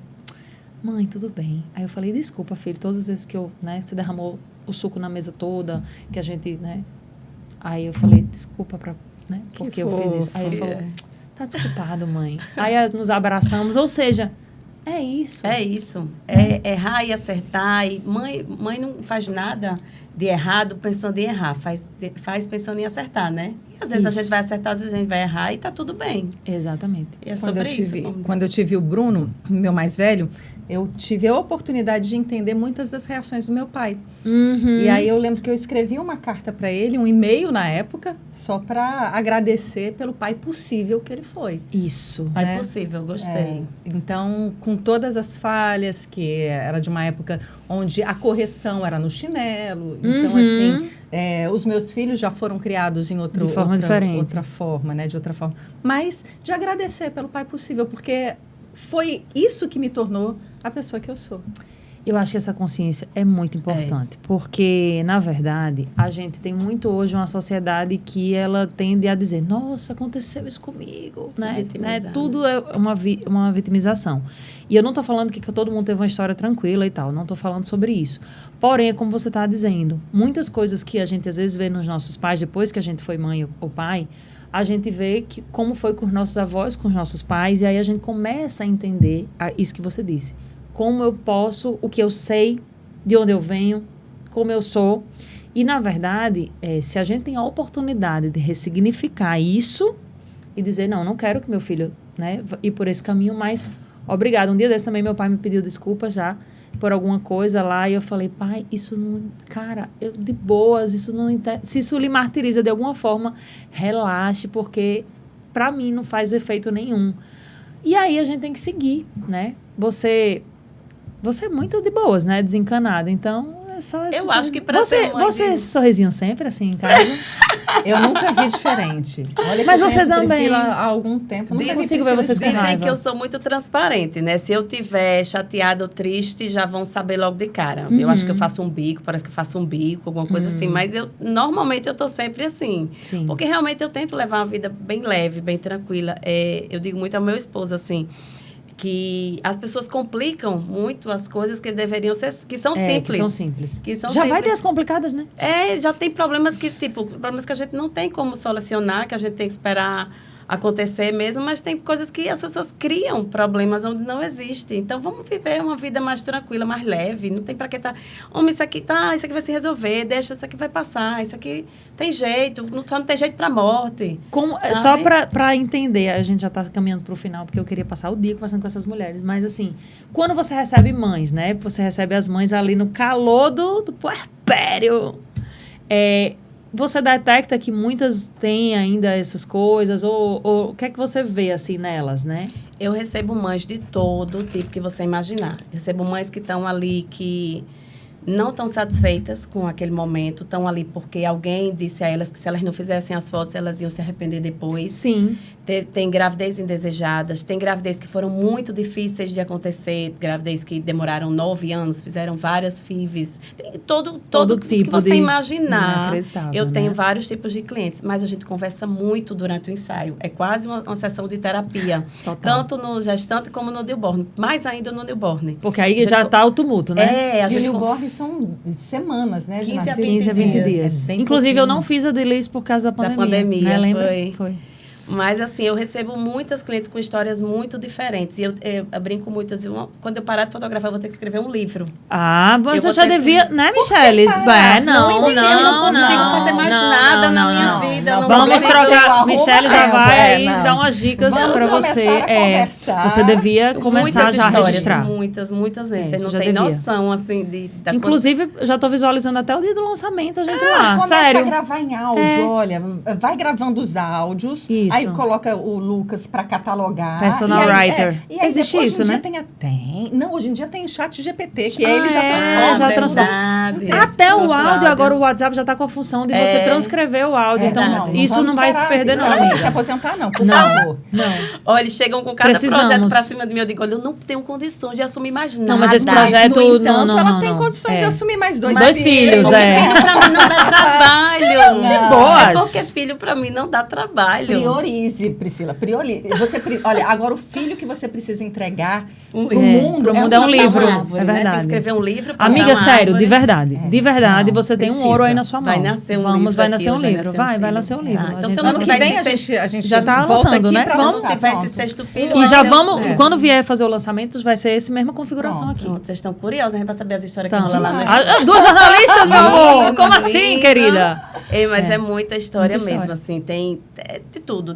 mãe, tudo bem. Aí, eu falei, desculpa, filho, todas as vezes que você derramou o suco na mesa toda, que a gente, né? Aí, eu falei, desculpa porque eu fiz isso. Aí ele falou, tá desculpado, mãe. Aí nos abraçamos, ou seja, é isso. É isso. É errar e acertar. E mãe não faz nada de errado pensando em errar. Faz pensando em acertar, né? E às vezes a Isso. gente vai acertar, às vezes a gente vai errar e tá tudo bem. Exatamente. E é sobre isso. Quando eu tive o Bruno, meu mais velho, eu tive a oportunidade de entender muitas das reações do meu pai. Uhum. E aí eu lembro que eu escrevi uma carta para ele, um e-mail na época, só para agradecer pelo pai possível que ele foi. Isso. Pai né? possível, gostei. É, então, com todas as falhas, que era de uma época onde a correção era no chinelo. Então, assim, os meus filhos já foram criados em De forma diferente. outra forma, né? De outra forma. Mas de agradecer pelo pai possível, porque foi isso que me tornou a pessoa que eu sou. Eu acho que essa consciência é muito importante, porque, na verdade, a gente tem muito hoje uma sociedade que ela tende a dizer, nossa, aconteceu isso comigo, Se né? vitimizar, Tudo é uma vitimização. E eu não estou falando que todo mundo teve uma história tranquila e tal, não estou falando sobre isso. Porém, é como você está dizendo, muitas coisas que a gente às vezes vê nos nossos pais, depois que a gente foi mãe ou pai, a gente vê que como foi com os nossos avós, com os nossos pais, e aí a gente começa a entender isso que você disse. Como eu posso, o que eu sei, de onde eu venho, como eu sou. E, na verdade, se a gente tem a oportunidade de ressignificar isso e dizer, não quero que meu filho, né, ir por esse caminho, mas obrigado. Um dia desse também meu pai me pediu desculpas já por alguma coisa lá e eu falei, pai, isso não... Cara, de boas, isso não... Se isso lhe martiriza de alguma forma, relaxe, porque para mim não faz efeito nenhum. E aí a gente tem que seguir, né? Você é muito de boas, né? Desencanada. Então, é só esse Eu acho que para ser mãe Você esse sorrisinho sempre, assim, em casa? Eu nunca vi diferente. Olha que Mas eu você conheço também. Priscila há algum tempo. Não Nunca vi consigo ver Priscila vocês com diferente. Dizem raiva. que eu sou muito transparente, né? Se eu tiver chateada ou triste, já vão saber logo de cara. Eu acho que eu faço um bico, parece que eu faço um bico, alguma coisa assim. Mas normalmente eu tô sempre assim. Sim. Porque realmente eu tento levar uma vida bem leve, bem tranquila. Eu digo muito ao meu esposo, assim, que as pessoas complicam muito as coisas que deveriam ser, que são simples. Que são simples. Que são Já vai simples. ter as complicadas, né? Já tem problemas problemas que a gente não tem como solucionar, que a gente tem que esperar acontecer mesmo, mas tem coisas que as pessoas criam problemas onde não existe. Então, vamos viver uma vida mais tranquila, mais leve. Não tem para que estar... Homem, isso aqui vai se resolver, deixa, isso aqui vai passar, isso aqui tem jeito, só não tem jeito para a morte. Só para entender, a gente já está caminhando para o final, porque eu queria passar o dia conversando com essas mulheres, mas assim, quando você recebe mães, né? Você recebe as mães ali no calor do puerpério, você detecta que muitas têm ainda essas coisas? Ou o que é que você vê, assim, nelas, né? Eu recebo mães de todo tipo que você imaginar. Eu recebo mães que estão ali, que não estão satisfeitas com aquele momento. Estão ali porque alguém disse a elas que se elas não fizessem as fotos, elas iam se arrepender depois. Sim. Tem gravidez indesejadas. Tem gravidez que foram muito difíceis de acontecer. Gravidez que demoraram 9 anos, fizeram várias FIVs. Tem todo tipo que você imaginar. Eu tenho vários tipos de clientes, mas a gente conversa muito durante o ensaio. É quase uma sessão de terapia. Total. Tanto no gestante como no newborn. Mais ainda no newborn. Porque aí já está o tumulto, né? E o newborn são semanas, né? 15 a 20 dias. Inclusive, eu não fiz a Delise por causa da pandemia. Da pandemia, né? Lembra? Foi. Mas, assim, eu recebo muitas clientes com histórias muito diferentes. E eu brinco muito, assim, quando eu parar de fotografar, eu vou ter que escrever um livro. Mas você já devia, né, Michele? Não consigo fazer mais nada na minha vida. Vamos trocar. Michele já vai aí dar umas dicas para você. Você devia começar já a registrar. Muitas vezes. Você não tem noção, assim, Inclusive, já estou visualizando até o dia do lançamento, a gente lá. Começa Sério. a gravar em áudio, olha, vai gravando os áudios. Isso. Aí coloca o Lucas para catalogar. Personal writer. E aí, existe isso, né? Não, hoje em dia tem chat GPT, que ele já transforma. Até o áudio, agora o WhatsApp já está com a função de você transcrever o áudio. Então, isso não vai se perder, não. Não vai se aposentar, não, por favor. Não. Olha, eles chegam com cada projeto para cima de mim. Eu digo, olha, eu não tenho condições de assumir mais nada. Não, mas esse projeto... No entanto, ela tem condições de assumir mais dois filhos. Filho para mim não dá trabalho. De boas. É porque filho para mim não dá trabalho. Priorize, Priscila. Olha, agora o filho que você precisa entregar pro mundo é um livro. Árvore, é verdade. Né? Tem que escrever um livro. Amiga, sério, árvore. de verdade. De verdade, você tem um ouro aí na sua mão. Vai nascer um livro. Vai nascer um livro. Vai nascer um livro. Então, se ano que vem a gente já tá lançando, né? Vamos tiver esse sexto filho. E já vamos, quando vier fazer o lançamento, vai ser essa mesma configuração aqui. Vocês estão curiosos para saber as histórias que rolam lá no Duas jornalistas, meu amor! Como assim, querida? Mas é muita história mesmo, assim. Tem de tudo.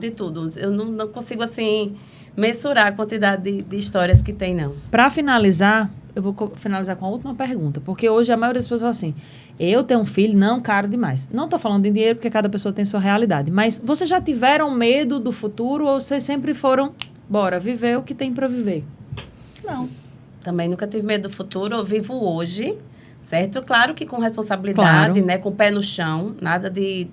Eu não consigo, assim, mensurar a quantidade de histórias que tem, não. Para finalizar, eu vou finalizar com a última pergunta, porque hoje a maioria das pessoas fala assim, eu tenho um filho, não, caro demais. Não estou falando de dinheiro, porque cada pessoa tem sua realidade, mas vocês já tiveram medo do futuro ou vocês sempre foram, bora, viver o que tem para viver? Não. Também nunca tive medo do futuro, eu vivo hoje, certo? Claro que com responsabilidade, né? Com o pé no chão, nada de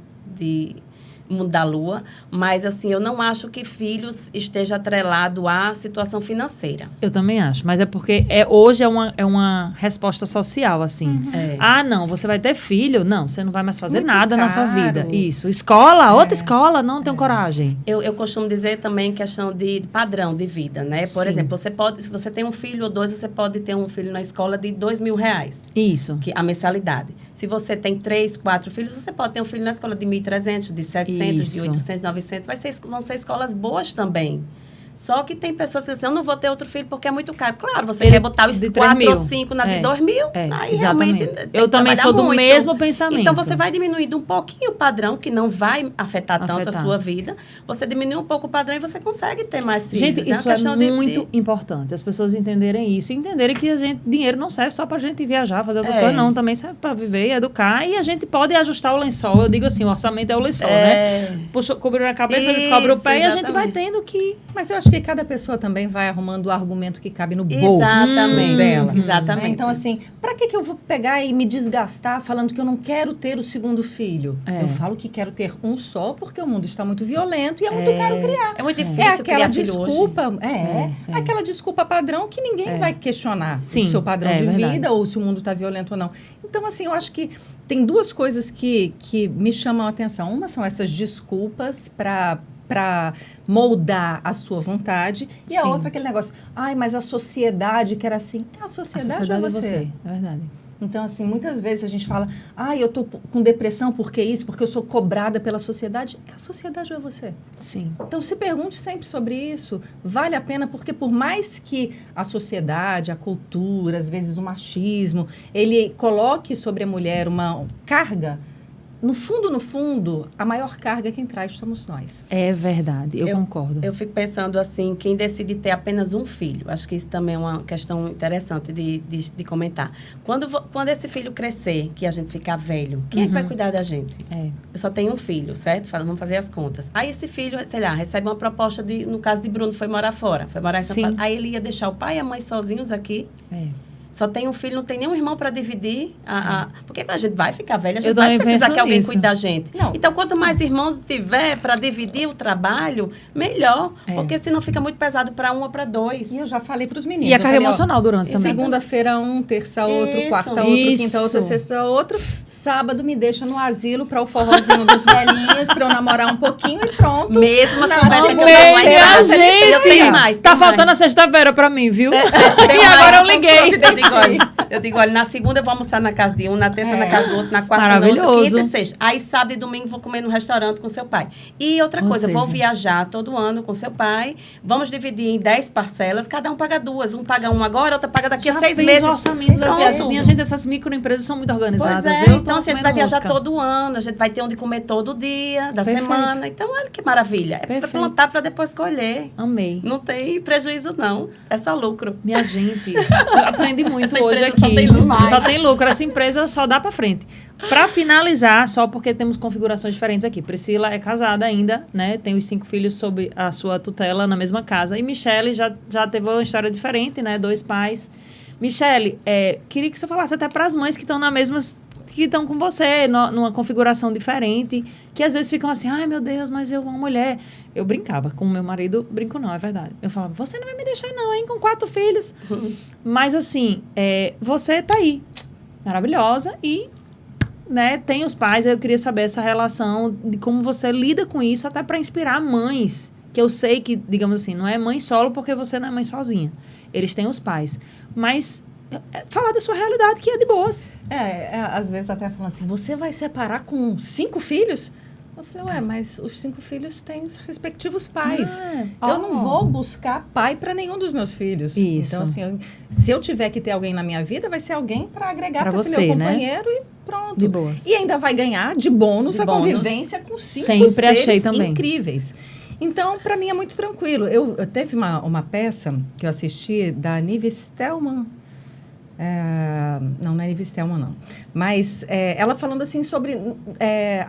mundo da lua, mas assim, eu não acho que filhos esteja atrelado à situação financeira. Eu também acho, mas é porque hoje é uma resposta social, assim. Não, você vai ter filho? Não, você não vai mais fazer muito nada na sua vida. Isso. Escola, outra escola, não tenho coragem. Eu costumo dizer também questão de padrão de vida, né? Por exemplo, se você tem um filho ou dois, você pode ter um filho na escola de R$2.000. Isso. A mensalidade. Se você tem 3, 4 filhos, você pode ter um filho na escola de 1.300, de 700, de 800, 900. Vão ser escolas boas também. Só que tem pessoas que dizem, eu não vou ter outro filho porque é muito caro. Claro, você quer botar os 4 ou 5 na de 2.000, aí exatamente. realmente eu também sou do mesmo pensamento. Então, você vai diminuindo um pouquinho o padrão, que não vai afetar tanto a sua vida. Você diminui um pouco o padrão e você consegue ter mais filhos. Gente, isso é muito importante. As pessoas entenderem isso. E entenderem que dinheiro não serve só pra gente viajar, fazer outras coisas. Não, também serve pra viver e educar. E a gente pode ajustar o lençol. Eu digo assim, o orçamento é o lençol, né? Puxa, cobre a cabeça, descobre o pé e a gente vai tendo que... Mas eu acho que cada pessoa também vai arrumando o argumento que cabe no bolso dela. Exatamente. Então, assim, pra que eu vou pegar e me desgastar falando que eu não quero ter o segundo filho? Eu falo que quero ter um só, porque o mundo está muito violento e é muito caro criar. É muito difícil criar filho hoje. Aquela desculpa padrão que ninguém vai questionar o seu padrão de verdade. vida ou se o mundo está violento ou não. Então, assim, eu acho que tem duas coisas que me chamam a atenção. Uma são essas desculpas para para moldar a sua vontade. E a Sim. outra, aquele negócio, ai, mas a sociedade quer assim. A sociedade é você. É verdade. Então, assim, muitas vezes a gente fala, eu tô com depressão, por que isso? Porque eu sou cobrada pela sociedade. A sociedade é você. Sim. Então, se pergunte sempre sobre isso. Vale a pena, porque por mais que a sociedade, a cultura, às vezes o machismo, ele coloque sobre a mulher uma carga, no fundo, a maior carga quem traz somos nós. É verdade, eu concordo. Eu fico pensando assim, quem decide ter apenas um filho, acho que isso também é uma questão interessante de comentar. Quando esse filho crescer, que a gente ficar velho, quem é que vai cuidar da gente? É. Eu só tenho um filho, certo? Vamos fazer as contas. Aí esse filho, sei lá, recebe uma proposta no caso de Bruno, foi morar fora, foi morar em São Sim. Paulo. Aí ele ia deixar o pai e a mãe sozinhos aqui. É. Só tem um filho, não tem nenhum irmão para dividir. Porque a gente vai ficar velha, a Eu gente vai também precisar penso que alguém nisso. cuide da gente. Não. Então, quanto mais irmãos tiver para dividir o trabalho, melhor. É. Porque senão fica muito pesado para um ou para dois. E eu já falei para os meninos. E a eu carga falei, emocional durante também. Segunda-feira um, terça outro, Isso. quarta outro, Isso. quinta outro, sexta outro. Sábado me deixa no asilo para o forrozinho dos velhinhos, para eu namorar um pouquinho e pronto. Mesma Não, conversa que eu amei, tenho lá em minha casa. gente. Eu tenho mais. Tá tenho faltando mais. a sexta-feira pra mim, viu? Tem E agora mais. eu liguei. Eu digo, olha, na segunda eu vou almoçar na casa de um, na terça na casa do outro, na quarta no outro, Maravilhoso. quinta e sexta. Aí sábado e domingo vou comer no restaurante com seu pai. E outra Ou coisa, vou seja- viajar todo ano com seu pai, vamos dividir em 10 parcelas, cada um paga duas. Um paga um agora, outro paga daqui a 6 fez meses. o orçamento das Pronto. viagens. Minha gente, essas microempresas são muito Pois organizadas. é, Eu tô então assim, a gente comendo vai viajar mosca. todo ano, a gente vai ter onde comer todo dia da Perfeito. semana. Então, olha que maravilha. É para Perfeito. plantar para depois colher. Amei. Não tem prejuízo, não. É só lucro. Minha gente, eu aprendi muito Essa hoje empresa aqui. só tem lucro. Só tem lucro. Essa empresa só dá pra frente. Pra finalizar, só porque temos configurações diferentes aqui. Priscila é casada ainda, né? Tem os 5 filhos sob a sua tutela na mesma casa. E Michele já teve uma história diferente, né? 2 pais. Michele, queria que você falasse até para as mães que estão na mesma, que estão com você, numa configuração diferente, que às vezes ficam assim, ai meu Deus, mas eu uma mulher. Eu brincava com o meu marido, brinco não, é verdade. Eu falava, você não vai me deixar não, hein, com 4 filhos. Mas assim, você tá aí, maravilhosa e, né, tem os pais. Eu queria saber essa relação de como você lida com isso, até para inspirar mães, que eu sei que, digamos assim, não é mãe solo porque você não é mãe sozinha. Eles têm os pais. Mas falar da sua realidade, que é de boas. Às vezes até falam assim, você vai separar com 5 filhos? Eu falei, mas os 5 filhos têm os respectivos pais. Eu não vou buscar pai para nenhum dos meus filhos. Isso. Então, assim, se eu tiver que ter alguém na minha vida, vai ser alguém para agregar Pra para ser você, meu né? companheiro e pronto. De boas. E ainda vai ganhar de bônus De a bônus. convivência com 5 Sempre seres achei também. incríveis. Então, para mim é muito tranquilo. Eu teve uma peça que eu assisti da Nive Stelman. Não é Nive Stelman, não. Mas ela falando assim sobre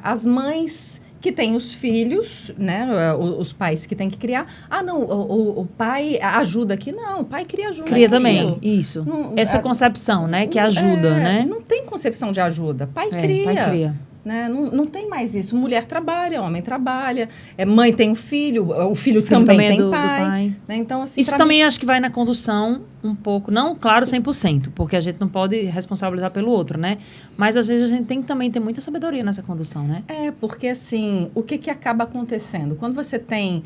as mães que têm os filhos, né? Os pais que têm que criar. Não, o pai ajuda aqui. Não, o pai cria junto. Cria aquilo. também, isso. Não, Essa concepção, né, que ajuda, né? Não tem concepção de ajuda. Pai cria. Pai cria. Né? Não tem mais isso. Mulher trabalha, homem trabalha, mãe tem um filho, o filho também é tem do pai. Né? Então, assim, Isso pra também acho que vai na condução um pouco, não, claro, 100%, porque a gente não pode responsabilizar pelo outro, né? Mas às vezes a gente tem que também ter muita sabedoria nessa condução, né? porque assim, o que acaba acontecendo? Quando você tem,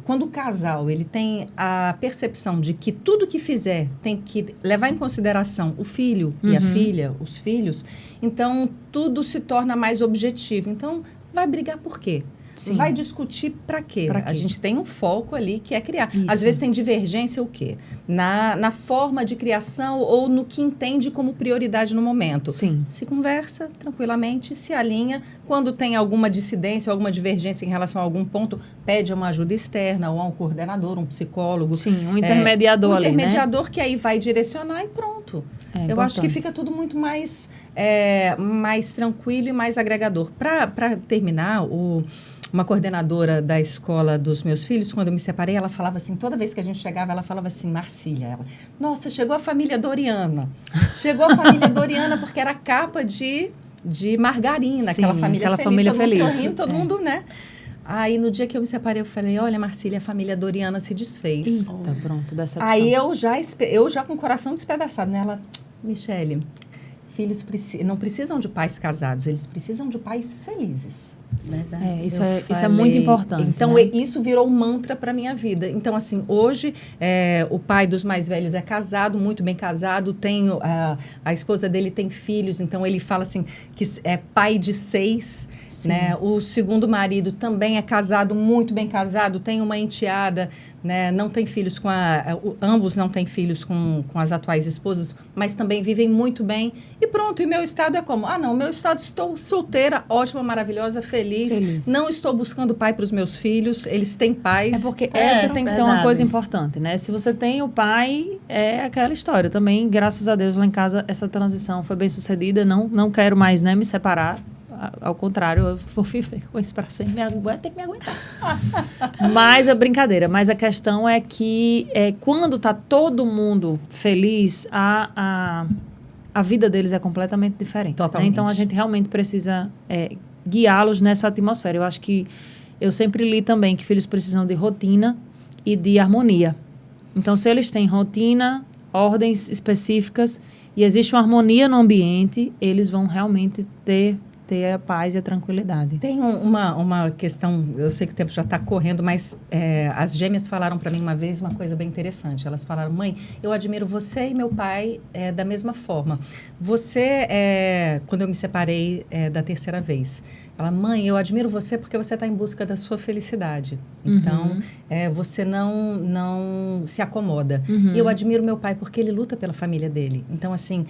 quando o casal, ele tem a percepção de que tudo que fizer tem que levar em consideração o filho e a filha, os filhos, então tudo se torna mais objetivo. Então, vai brigar por quê? Sim. Vai discutir para quê? Pra quê? A gente tem um foco ali que é criar. Isso. Às vezes tem divergência o quê? Na forma de criação ou no que entende como prioridade no momento. Sim. Se conversa tranquilamente, se alinha. Quando tem alguma dissidência, alguma divergência em relação a algum ponto, pede uma ajuda externa ou a um coordenador, um psicólogo. Sim, um intermediador ali, Um né? intermediador que aí vai direcionar e pronto. Eu acho que importante. fica tudo muito mais tranquilo e mais agregador. Para terminar, uma coordenadora da escola dos meus filhos, quando eu me separei, ela falava assim, toda vez que a gente chegava, ela falava assim, Marcília, nossa, chegou a família Doriana. Chegou a família Doriana porque era capa de margarina, Sim, aquela família aquela feliz, família todo mundo feliz. sorrindo, todo mundo, né? Aí, no dia que eu me separei, eu falei, olha, Marcília, a família Doriana se desfez. Eita, pronto, decepção. Aí eu já com o coração despedaçado, né? Ela, Michele, filhos não precisam de pais casados, eles precisam de pais felizes. Verdade. Isso é muito importante. Então, né? isso virou um mantra para minha vida. Então, assim, hoje, o pai dos mais velhos é casado, muito bem casado, a esposa dele tem filhos, então ele fala assim, que é pai de 6, né? O segundo marido também é casado, muito bem casado, tem uma enteada, né? Não tem filhos ambos não têm filhos com as atuais esposas, mas também vivem muito bem. E pronto, e meu estado é como? Ah, não, meu estado, estou solteira, ótima, maravilhosa, feliz. Não estou buscando pai para os meus filhos, eles têm pais. É porque essa tem que ser uma verdade. coisa importante, né? Se você tem o pai, é aquela história. Também, graças a Deus, lá em casa, essa transição foi bem sucedida. Não quero mais, né, me separar. Ao contrário, eu vou viver com isso para sempre. Vai ter que me aguentar. Mas a brincadeira. Mas a questão é que quando está todo mundo feliz, a vida deles é completamente diferente. Totalmente. Né? Então, a gente realmente precisa guiá-los nessa atmosfera. Eu acho que eu sempre li também que filhos precisam de rotina e de harmonia. Então, se eles têm rotina, ordens específicas e existe uma harmonia no ambiente, eles vão realmente ter a paz e a tranquilidade. Tem uma questão, eu sei que o tempo já está correndo, mas as gêmeas falaram para mim uma vez uma coisa bem interessante. Elas falaram, mãe, eu admiro você e meu pai da mesma forma. Você, quando eu me separei da terceira vez, ela, mãe, eu admiro você porque você está em busca da sua felicidade. Então, você não se acomoda. E eu admiro meu pai porque ele luta pela família dele. Então, assim,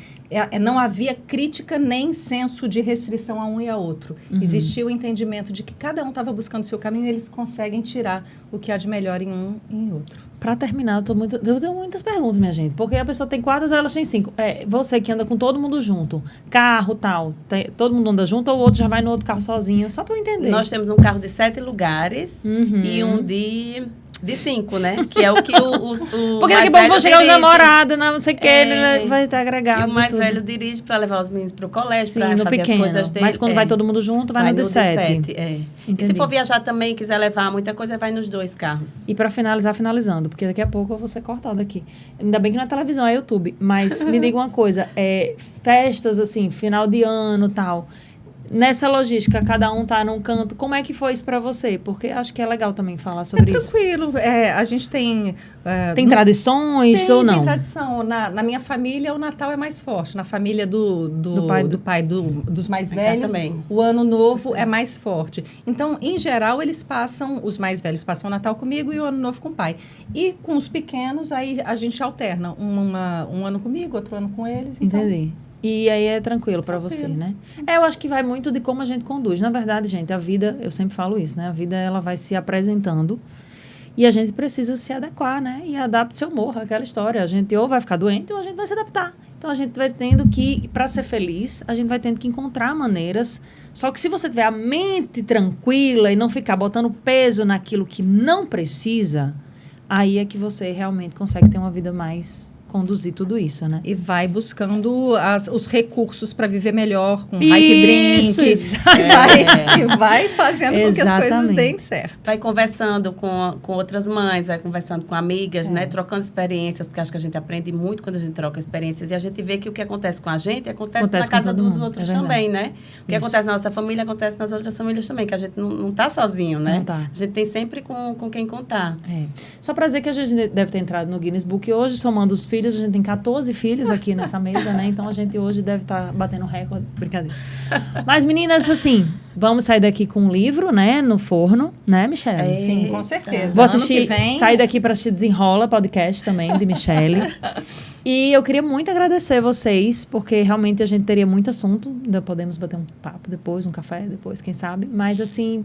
não havia crítica nem senso de restrição a um e a outro. Existia o entendimento de que cada um estava buscando o seu caminho e eles conseguem tirar o que há de melhor em um e em outro. Para terminar, eu tenho muitas perguntas, minha gente. Porque a pessoa tem 4, elas têm 5. Você que anda com todo mundo junto, carro, tal, todo mundo anda junto ou o outro já vai no outro carro sozinho? Só para eu entender. Nós temos um carro de 7 lugares e um de 5, né? Que é o que o porque mais daqui a pouco velho vão chegar os dirige. namorados, não sei o que, ele vai estar agregado. E o mais velho dirige para levar os meninos para o colégio, para no fazer pequeno. as coisas dele. Mas quando vai todo mundo junto, vai no de 7. E se for viajar também, quiser levar muita coisa, vai nos 2 carros. E para finalizando, porque daqui a pouco eu vou ser cortada aqui. Ainda bem que não é televisão, é YouTube. Mas me diga uma coisa, festas assim, final de ano, tal. Nessa logística, cada um tá num canto. Como é que foi isso para você? Porque acho que é legal também falar sobre isso. Tranquilo. A gente tem... tem tradições ou não? Tem tradição. Na minha família, o Natal é mais forte. Na família do pai dos mais velhos, também. o Ano Novo é mais forte. Então, em geral, os mais velhos passam o Natal comigo e o Ano Novo com o pai. E com os pequenos, aí a gente alterna. Um ano comigo, outro ano com eles. Então, entendi. E aí é tranquilo para você, né? Eu acho que vai muito de como a gente conduz. Na verdade, gente, a vida, eu sempre falo isso, né? A vida, ela vai se apresentando e a gente precisa se adequar, né? E adapte-se ou morra, aquela história. A gente ou vai ficar doente ou a gente vai se adaptar. Então, a gente vai tendo que, para ser feliz, a gente vai tendo que encontrar maneiras. Só que se você tiver a mente tranquila e não ficar botando peso naquilo que não precisa, aí é que você realmente consegue ter uma vida mais... conduzir tudo isso, né? E vai buscando os recursos para viver melhor, com hype drink. E vai fazendo com que as coisas deem certo. Vai conversando com outras mães, vai conversando com amigas, né? Trocando experiências, porque acho que a gente aprende muito quando a gente troca experiências. E a gente vê que o que acontece com a gente acontece na casa dos outros também, né? O que acontece na nossa família, acontece nas outras famílias também, que a gente não tá sozinho, né? Não tá. A gente tem sempre com quem contar. Só para dizer que a gente deve ter entrado no Guinness Book hoje, somando os filhos, a gente tem 14 filhos aqui nessa mesa, né? Então, a gente hoje deve estar batendo recorde. Brincadeira. Mas, meninas, assim, vamos sair daqui com um livro, né? No forno, né, Michele? Sim, com certeza. Vou assistir, ano que vem... sair daqui para assistir Desenrola, podcast também, de Michele. E eu queria muito agradecer vocês, porque realmente a gente teria muito assunto. Ainda podemos bater um papo depois, um café depois, quem sabe. Mas, assim,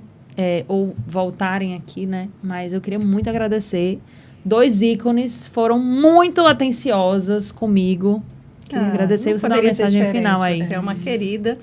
ou voltarem aqui, né? Mas eu queria muito agradecer. 2 ícones foram muito atenciosas comigo. Queria agradecer e você dar uma mensagem final aí. Você é uma querida.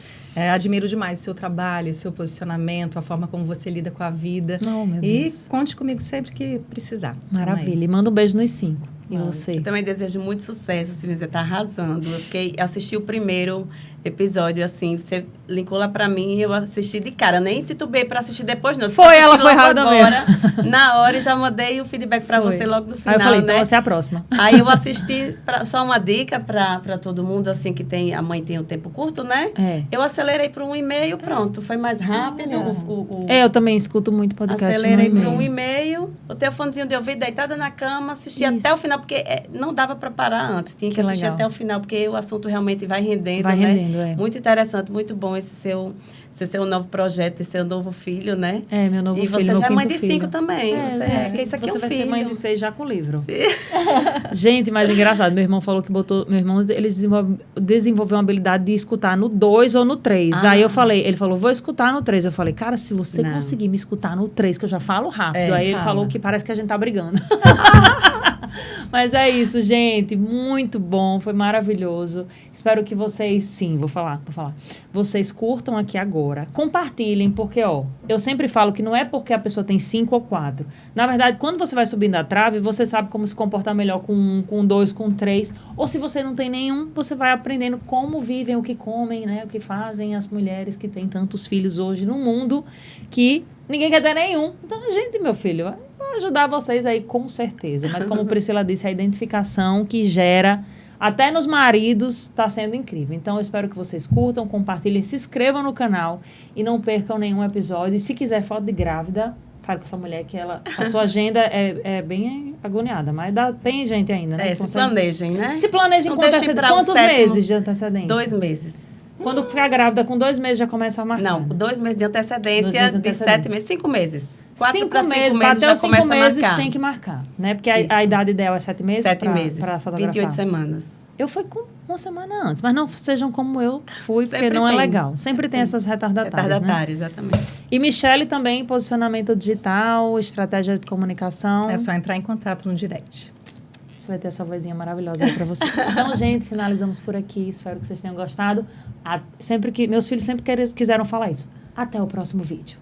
Admiro demais o seu trabalho, o seu posicionamento, a forma como você lida com a vida. Oh, meu Deus. E conte comigo sempre que precisar. Maravilha. E manda um beijo nos 5. E você? Eu também desejo muito sucesso, Silvia, você está arrasando. Eu assisti o primeiro, episódio, assim, você linkou lá pra mim e eu assisti de cara. Eu nem titubei pra assistir depois, não. Foi, ela foi logo rápida agora, na hora, e já mandei o feedback pra Foi. você logo no final, Aí eu falei, né? então você é a próxima. Aí eu assisti, só uma dica pra todo mundo, assim, que a mãe tem um tempo curto, né? É. Eu acelerei para 1,5, pronto. Foi mais rápido. Eu também escuto muito podcast Acelerei no para e-mail. 1,5. Botei o fonezinho de ouvido, deitada na cama, assisti Isso. até o final, porque não dava para parar antes. Tinha que assistir legal. até o final, porque o assunto realmente vai rendendo, Vai né? rendendo, é. Muito interessante, muito bom esse seu novo projeto, esse seu novo filho, né? É, meu novo e filho, você meu já é mãe quinto de 5 filho. também. Porque isso aqui você é um vai filho. ser mãe de 6 já com o livro. Gente, mas engraçado, meu irmão falou que meu irmão, ele desenvolveu uma habilidade de escutar no 2 ou no 3. Aí ele falou, vou escutar no 3. Eu falei, cara, se você Não. conseguir me escutar no 3, que eu já falo rápido. É, Aí ele fala. falou que parece que a gente tá brigando. Mas é isso, gente. Muito bom, foi maravilhoso. Espero que vocês, sim, vou falar. Vocês curtam aqui agora. Compartilhem, porque, ó, eu sempre falo que não é porque a pessoa tem 5 ou 4. Na verdade, quando você vai subindo a trave, você sabe como se comportar melhor com 1, com 2, com 3. Ou se você não tem nenhum, você vai aprendendo como vivem, o que comem, né? O que fazem as mulheres que têm tantos filhos hoje no mundo que ninguém quer ter nenhum. Então, a gente, meu filho, vai ajudar vocês aí com certeza. Mas como Priscila disse, a identificação que gera até nos maridos está sendo incrível. Então, eu espero que vocês curtam, compartilhem, se inscrevam no canal e não percam nenhum episódio. E se quiser foto de grávida, fale com essa mulher que a sua agenda é bem agoniada. Mas tem gente ainda, né? Se planejem, né? Se planejem Não com deixem antecedência. pra o Quantos sétimo. meses de antecedência? 2 meses. Quando ficar grávida com 2 meses, já começa a marcar. Não, né? 2 meses de antecedência, 2 meses de de antecedência. 7 meses, 5 meses. 4 5 para 5 meses, meses bateu já 5 começa a meses, marcar. tem que marcar, né? Porque Isso. a idade ideal é 7 meses 7 meses, para fotografar. 28 semanas. Eu fui com 1 semana antes, mas não sejam como eu fui, porque Sempre não é tem. legal. Sempre tem essas retardatárias, né? Retardatária, exatamente. E Michele também, posicionamento digital, estratégia de comunicação. É só entrar em contato no direct. Você vai ter essa vozinha maravilhosa aí pra você. Então, gente, finalizamos por aqui. Espero que vocês tenham gostado. Meus filhos sempre quiseram falar isso. Até o próximo vídeo.